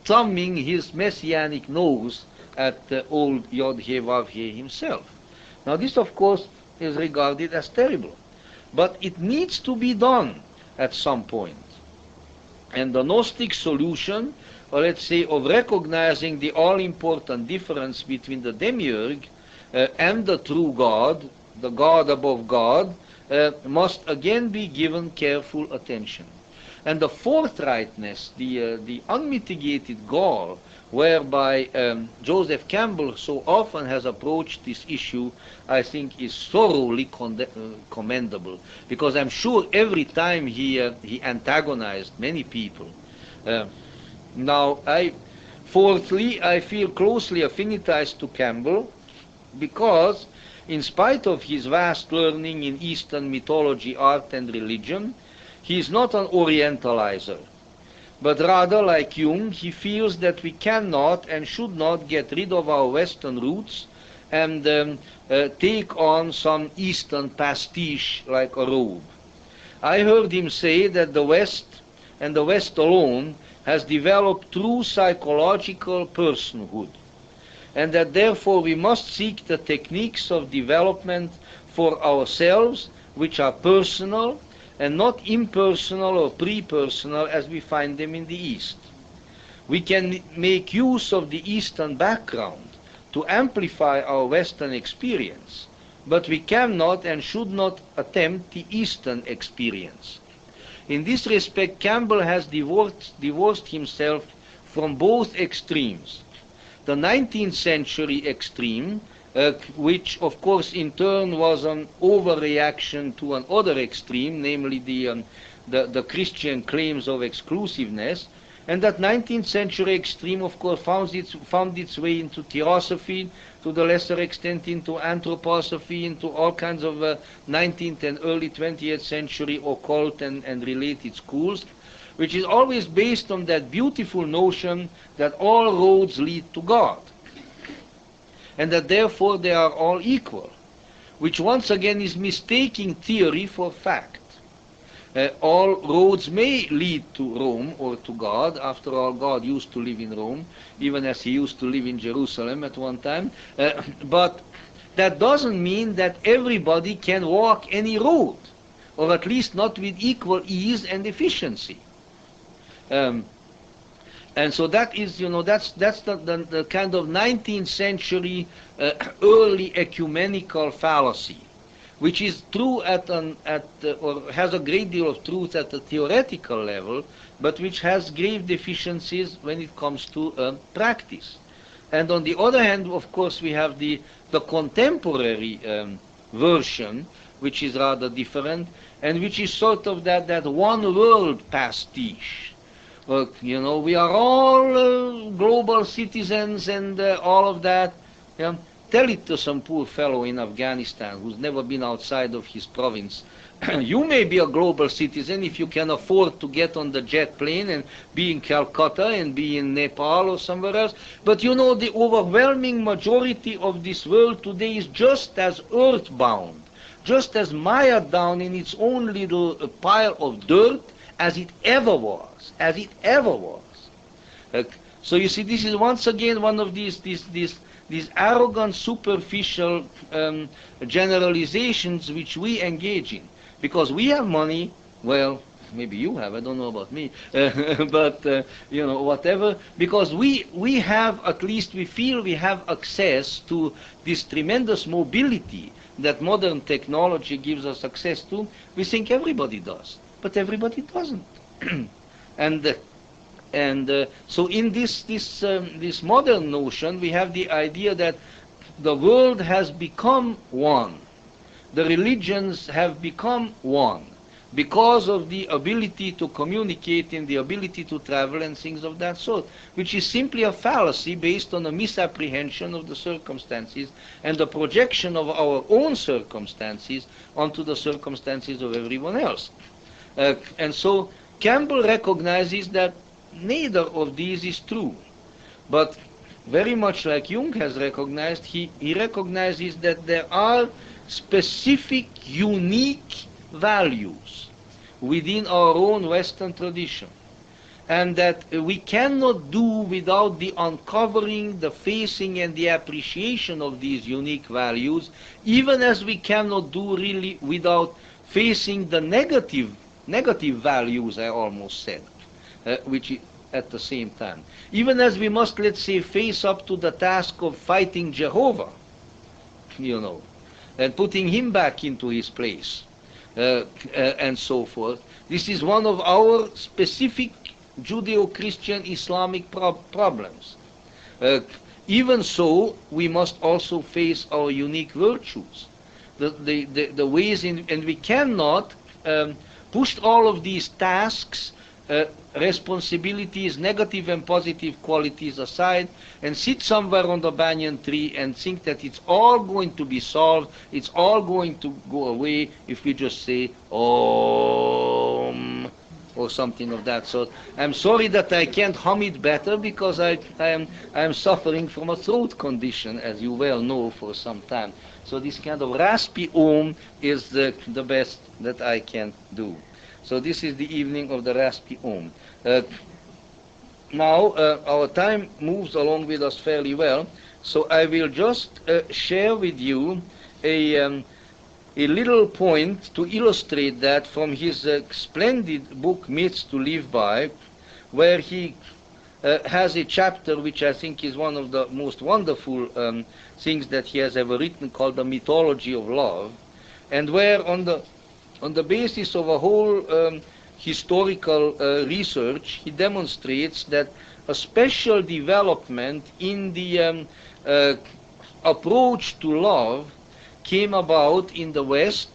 thumbing his messianic nose at old Yod-He-Vav-He himself. Now this, of course, is regarded as terrible, but it needs to be done at some point. And the Gnostic solution, or let's say, of recognizing the all-important difference between the demiurge and the true God, the God above God, must again be given careful attention. And the forthrightness, the unmitigated gall, whereby Joseph Campbell so often has approached this issue, I think is thoroughly commendable, because I'm sure every time he antagonized many people. Fourthly, I feel closely affinitized to Campbell because, in spite of his vast learning in Eastern mythology, art, and religion, he is not an Orientalizer, but rather, like Jung, he feels that we cannot and should not get rid of our Western roots and take on some Eastern pastiche like a robe. I heard him say that the West, and the West alone, has developed true psychological personhood, and that therefore we must seek the techniques of development for ourselves which are personal and not impersonal or pre-personal as we find them in the East. We can make use of the Eastern background to amplify our Western experience, but we cannot and should not attempt the Eastern experience. In this respect, Campbell has divorced himself from both extremes. The 19th century extreme, which of course in turn was an overreaction to an other extreme, namely the Christian claims of exclusiveness, and that 19th century extreme of course found its way into theosophy, to the lesser extent into anthroposophy, into all kinds of 19th and early 20th century occult and related schools, which is always based on that beautiful notion that all roads lead to God, and that therefore they are all equal, which once again is mistaking theory for fact. All roads may lead to Rome or to God. After all, God used to live in Rome, even as he used to live in Jerusalem at one time. But that doesn't mean that everybody can walk any road, or at least not with equal ease and efficiency. And so that is, that's the kind of 19th century early ecumenical fallacy, which is true or has a great deal of truth at the theoretical level, but which has grave deficiencies when it comes to practice. And on the other hand, of course, we have the contemporary version, which is rather different, and which is sort of that one world pastiche, You know, we are all global citizens and all of that. Yeah? Tell it to some poor fellow in Afghanistan who's never been outside of his province. You may be a global citizen if you can afford to get on the jet plane and be in Calcutta and be in Nepal or somewhere else. But you know, the overwhelming majority of this world today is just as earthbound, just as mired down in its own little pile of dirt as it ever was, as it ever was. So you see, this is once again one of these arrogant, superficial generalizations which we engage in. Because we have money, well, maybe you have, I don't know about me, but, you know, whatever, because we have, at least we feel we have access to this tremendous mobility that modern technology gives us access to. We think everybody does, but everybody doesn't. And so in this modern notion, we have the idea that the world has become one. The religions have become one because of the ability to communicate and the ability to travel and things of that sort, which is simply a fallacy based on a misapprehension of the circumstances and the projection of our own circumstances onto the circumstances of everyone else. And so Campbell recognizes that neither of these is true. But very much like Jung has recognized, he recognizes that there are specific, unique values within our own Western tradition, and that we cannot do without the uncovering, the facing, and the appreciation of these unique values, even as we cannot do really without facing the negative values, I almost said, which at the same time. Even as we must, let's say, face up to the task of fighting Jehovah, you know, and putting him back into his place, and so forth. This is one of our specific Judeo-Christian Islamic problems. Even so, we must also face our unique virtues, the ways in, and we cannot push all of these tasks, responsibilities, negative and positive qualities aside, and sit somewhere on the banyan tree and think that it's all going to be solved, it's all going to go away if we just say Om or something of that sort. I'm sorry that I can't hum it better because I am suffering from a throat condition, as you well know, for some time. So this kind of raspy Om is the best that I can do. So this is the evening of the raspy Om. Now our time moves along with us fairly well, so I will just share with you a little point to illustrate that from his splendid book Myths to Live By, where he has a chapter which I think is one of the most wonderful things that he has ever written, called The Mythology of Love, and where on the basis of a whole historical research, he demonstrates that a special development in the approach to love came about in the West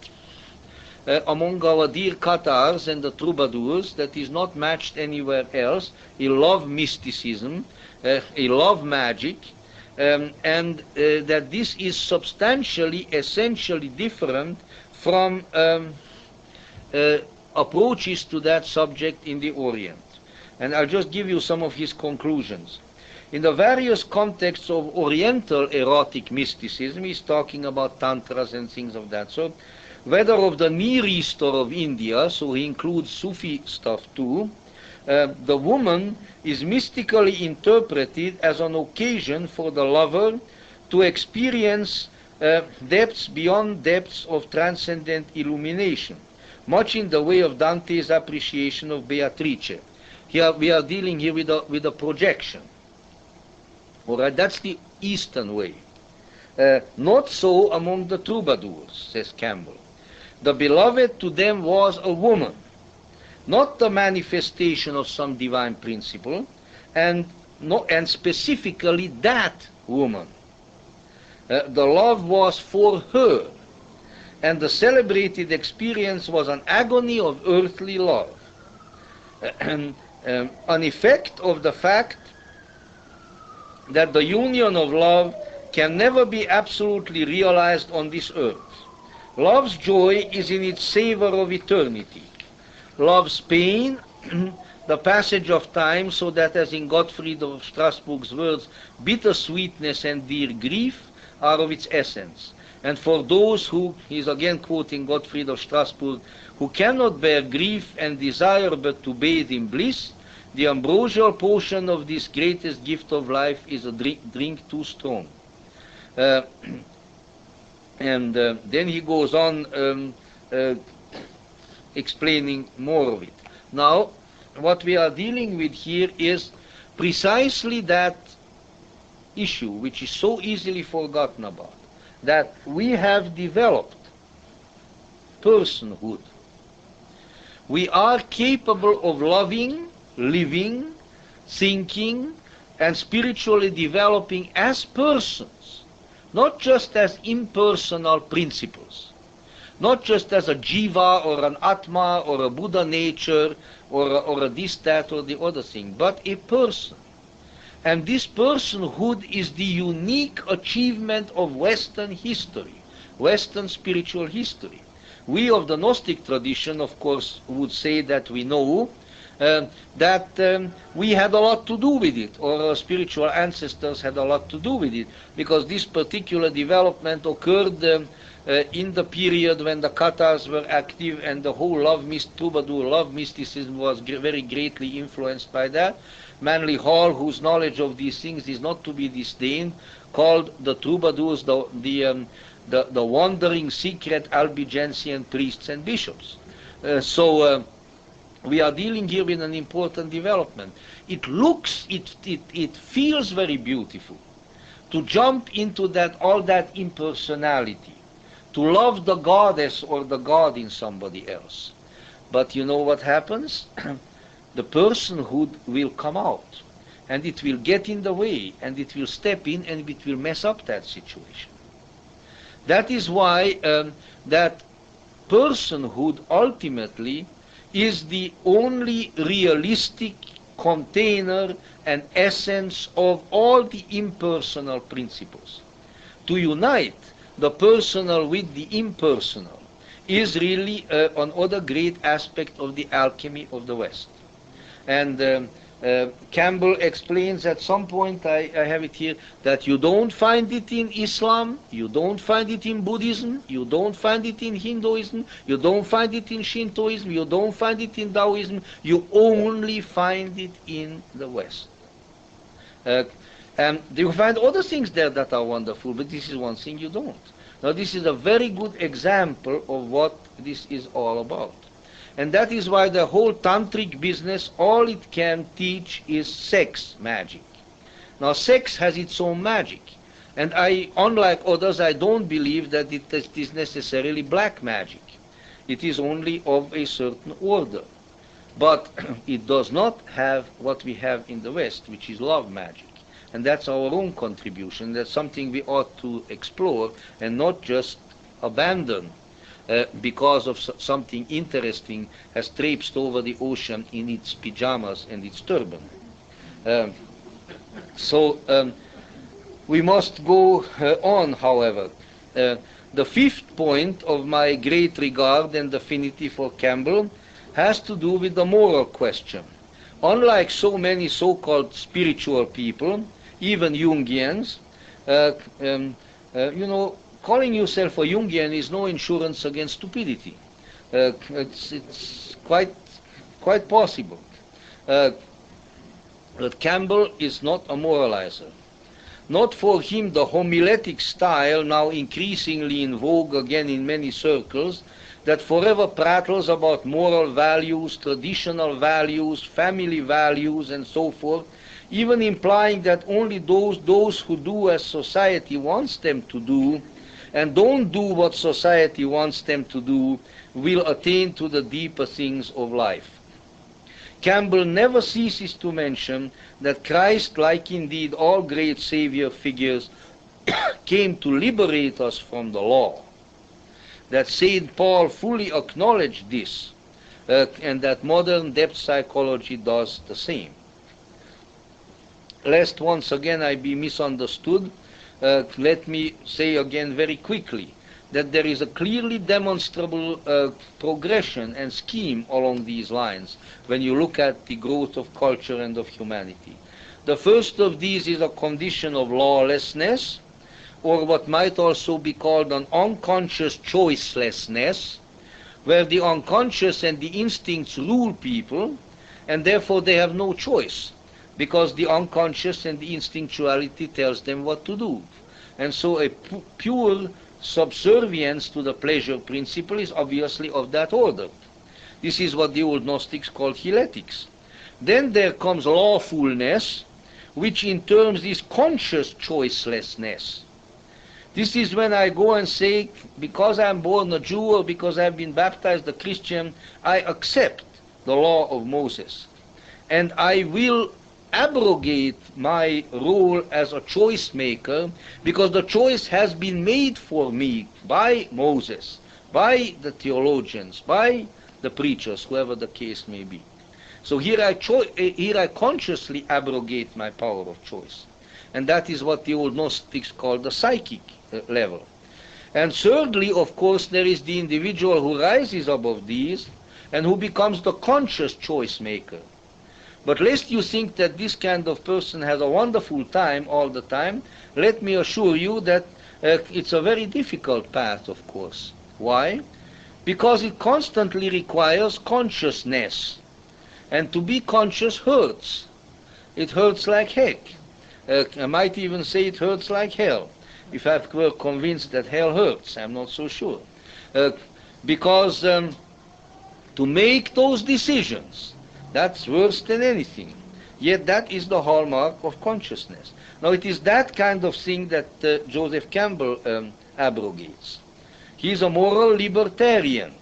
among our dear Cathars and the troubadours that is not matched anywhere else, a love mysticism, a love magic, and that this is substantially, essentially different from approaches to that subject in the Orient. And I'll just give you some of his conclusions. In the various contexts of Oriental erotic mysticism, he's talking about tantras and things of that sort, whether of the Near East or of India, so he includes Sufi stuff too, the woman is mystically interpreted as an occasion for the lover to experience depths beyond depths of transcendent illumination, much in the way of Dante's appreciation of Beatrice. Here we are dealing here with a projection. All right, that's the Eastern way. Not so among the troubadours, says Campbell. The beloved to them was a woman, not the manifestation of some divine principle, and specifically that woman. The love was for her, and the celebrated experience was an agony of earthly love. an effect of the fact that the union of love can never be absolutely realized on this earth. Love's joy is in its savor of eternity. Love's pain, the passage of time, so that, as in Gottfried of Strasbourg's words, bitter sweetness and dear grief are of its essence. And for those who, he's again quoting Gottfried of Strasbourg, who cannot bear grief and desire but to bathe in bliss, the ambrosial potion of this greatest gift of life is a drink too strong. Then he goes on explaining more of it. Now, what we are dealing with here is precisely that issue which is so easily forgotten about, that we have developed personhood. We are capable of loving, living, thinking, and spiritually developing as persons, not just as impersonal principles, not just as a jiva or an atma or a Buddha nature or a this, that, or the other thing, but a person. And this personhood is the unique achievement of Western history, Western spiritual history. We of the Gnostic tradition, of course, would say that we know that we had a lot to do with it, or our spiritual ancestors had a lot to do with it, because this particular development occurred in the period when the kathas were active, and the whole troubadour love mysticism was very greatly influenced by that. Manly Hall, whose knowledge of these things is not to be disdained, called the troubadours the wandering secret Albigensian priests and bishops. We are dealing here with an important development. It looks, it feels very beautiful to jump into all that impersonality, to love the goddess or the god in somebody else. But you know what happens? The personhood will come out, and it will get in the way, and it will step in, and it will mess up that situation. That is why that personhood ultimately is the only realistic container and essence of all the impersonal principles. To unite the personal with the impersonal is really another great aspect of the alchemy of the West. And Campbell explains at some point, I have it here, that you don't find it in Islam, you don't find it in Buddhism, you don't find it in Hinduism, you don't find it in Shintoism, you don't find it in Taoism, you only find it in the West. And you find other things there that are wonderful, but this is one thing you don't. Now this is a very good example of what this is all about. And that is why the whole tantric business, all it can teach is sex magic. Now sex has its own magic. And unlike others, I don't believe that it is necessarily black magic. It is only of a certain order. But it does not have what we have in the West, which is love magic. And that's our own contribution. That's something we ought to explore and not just abandon. Because of something interesting has traipsed over the ocean in its pajamas and its turban. We must go on, however. The fifth point of my great regard and affinity for Campbell has to do with the moral question. Unlike so many so-called spiritual people, even Jungians, calling yourself a Jungian is no insurance against stupidity. It's quite possible. But Campbell is not a moralizer. Not for him the homiletic style, now increasingly in vogue again in many circles, that forever prattles about moral values, traditional values, family values, and so forth, even implying that only those who do as society wants them to do and don't do what society wants them to do will attain to the deeper things of life. Campbell never ceases to mention that Christ, like indeed all great Savior figures, came to liberate us from the law. That St. Paul fully acknowledged this and that modern depth psychology does the same. Lest once again I be misunderstood, let me say again very quickly that there is a clearly demonstrable progression and scheme along these lines when you look at the growth of culture and of humanity. The first of these is a condition of lawlessness, or what might also be called an unconscious choicelessness, where the unconscious and the instincts rule people, and therefore they have no choice, because the unconscious and the instinctuality tells them what to do. And so a pure subservience to the pleasure principle is obviously of that order. This is what the old Gnostics called hiletics. Then there comes lawfulness, which in terms is conscious choicelessness. This is when I go and say, because I'm born a Jew or because I've been baptized a Christian, I accept the law of Moses. And I will abrogate my role as a choice maker, because the choice has been made for me by Moses, by the theologians, by the preachers, whoever the case may be. So here I consciously abrogate my power of choice. And that is what the old Gnostics called the psychic level. And thirdly, of course, there is the individual who rises above these and who becomes the conscious choice maker. But lest you think that this kind of person has a wonderful time all the time, let me assure you that it's a very difficult path, of course. Why? Because it constantly requires consciousness. And to be conscious hurts. It hurts like heck. I might even say it hurts like hell. If I were convinced that hell hurts, I'm not so sure. Because to make those decisions, that's worse than anything. Yet that is the hallmark of consciousness. Now it is that kind of thing that Joseph Campbell abrogates. He is a moral libertarian,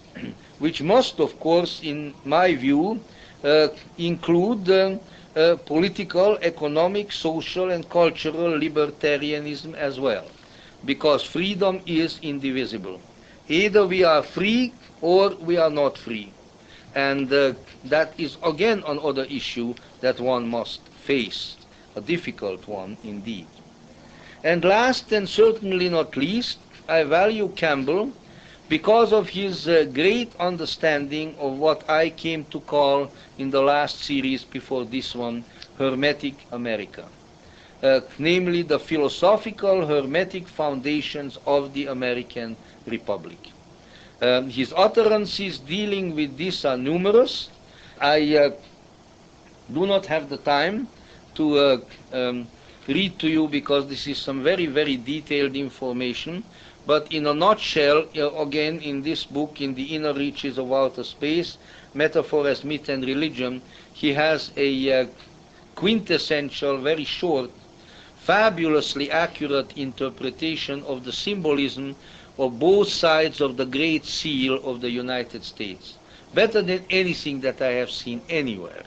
which must, of course, in my view, include political, economic, social, and cultural libertarianism as well, because freedom is indivisible. Either we are free or we are not free. And that is again another issue that one must face, a difficult one indeed. And last and certainly not least, I value Campbell because of his great understanding of what I came to call in the last series before this one, Hermetic America. Namely the philosophical hermetic foundations of the American Republic. His utterances dealing with this are numerous. I do not have the time to read to you because this is some very, very detailed information. But in a nutshell, again, in this book, In the Inner Reaches of Outer Space, Metaphor as Myth and Religion, he has a quintessential, very short, fabulously accurate interpretation of the symbolism of both sides of the Great Seal of the United States. Better than anything that I have seen anywhere.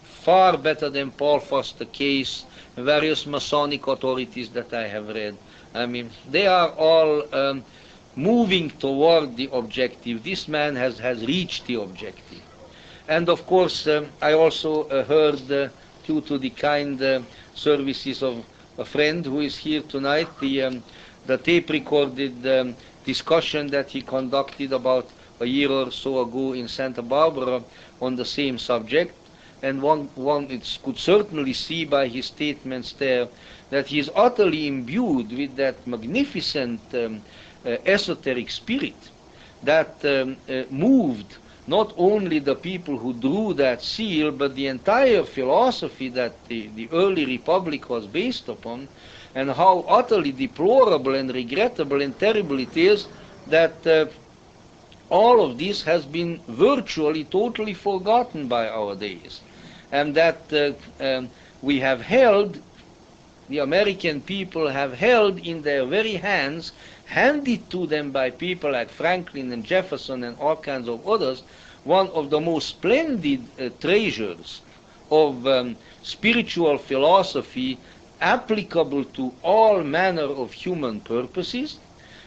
Far better than Paul Foster Case, various Masonic authorities that I have read. I mean, they are all moving toward the objective. This man has reached the objective. And of course, I also heard, due to the kind services of a friend who is here tonight, the tape-recorded discussion that he conducted about a year or so ago in Santa Barbara on the same subject. And one could certainly see by his statements there that he is utterly imbued with that magnificent esoteric spirit that moved not only the people who drew that seal, but the entire philosophy that the early republic was based upon, and how utterly deplorable and regrettable and terrible it is that all of this has been virtually totally forgotten by our days. And that we have held, the American people have held in their very hands, handed to them by people like Franklin and Jefferson and all kinds of others, one of the most splendid treasures of spiritual philosophy applicable to all manner of human purposes,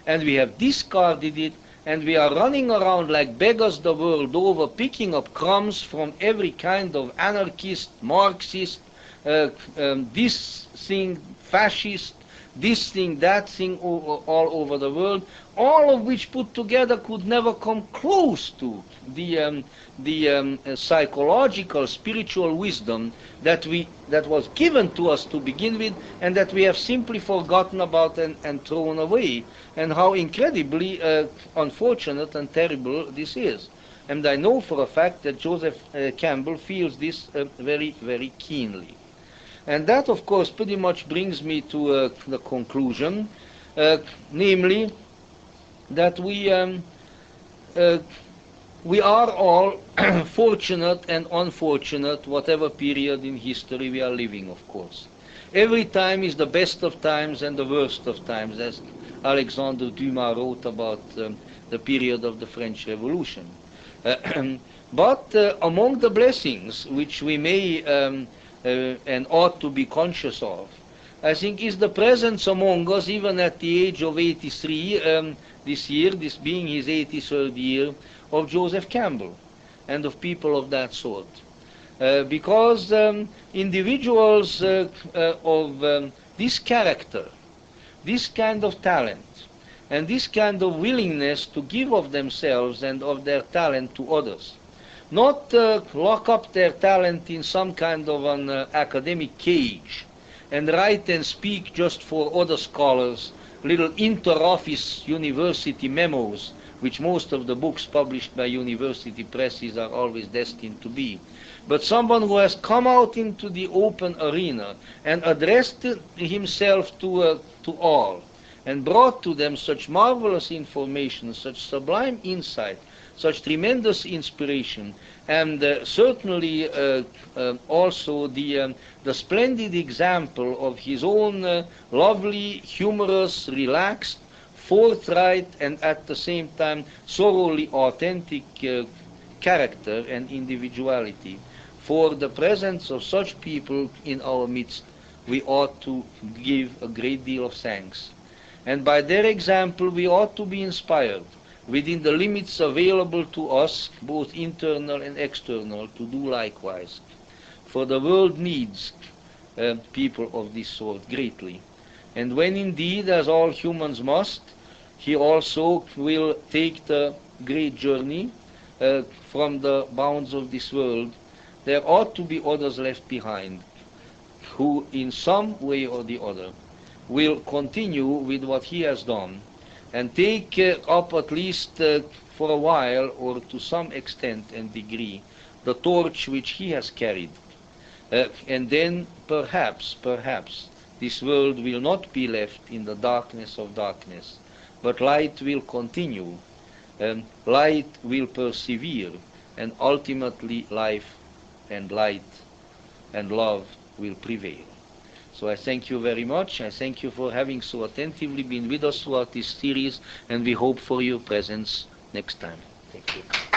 and we have discarded it and we are running around like beggars the world over, picking up crumbs from every kind of anarchist, Marxist, this thing, fascist, this thing, that thing, all over the world, all of which put together could never come close to the psychological, spiritual wisdom that was given to us to begin with, and that we have simply forgotten about and thrown away, and how incredibly unfortunate and terrible this is. And I know for a fact that Joseph Campbell feels this very, very keenly. And that, of course, pretty much brings me to the conclusion, namely that we are all fortunate and unfortunate, whatever period in history we are living, of course. Every time is the best of times and the worst of times, as Alexandre Dumas wrote about the period of the French Revolution. But among the blessings which we may and ought to be conscious of, I think, is the presence among us, even at the age of 83 this year, this being his 83rd year, of Joseph Campbell and of people of that sort. Because individuals of this character, this kind of talent, and this kind of willingness to give of themselves and of their talent to others, not lock up their talent in some kind of an academic cage and write and speak just for other scholars, little inter-office university memos, which most of the books published by university presses are always destined to be, but someone who has come out into the open arena and addressed himself to all, and brought to them such marvelous information, such sublime insight, such tremendous inspiration, and certainly also the splendid example of his own lovely, humorous, relaxed, forthright, and at the same time thoroughly authentic character and individuality. For the presence of such people in our midst, we ought to give a great deal of thanks. And by their example, we ought to be inspired, within the limits available to us, both internal and external, to do likewise. For the world needs people of this sort greatly. And when indeed, as all humans must, he also will take the great journey from the bounds of this world, there ought to be others left behind, who in some way or the other will continue with what he has done, and take up at least for a while, or to some extent and degree, the torch which he has carried. And then perhaps, this world will not be left in the darkness of darkness, but light will continue, light will persevere, and ultimately life and light and love will prevail. So I thank you very much. I thank you for having so attentively been with us throughout this series, and we hope for your presence next time. Thank you.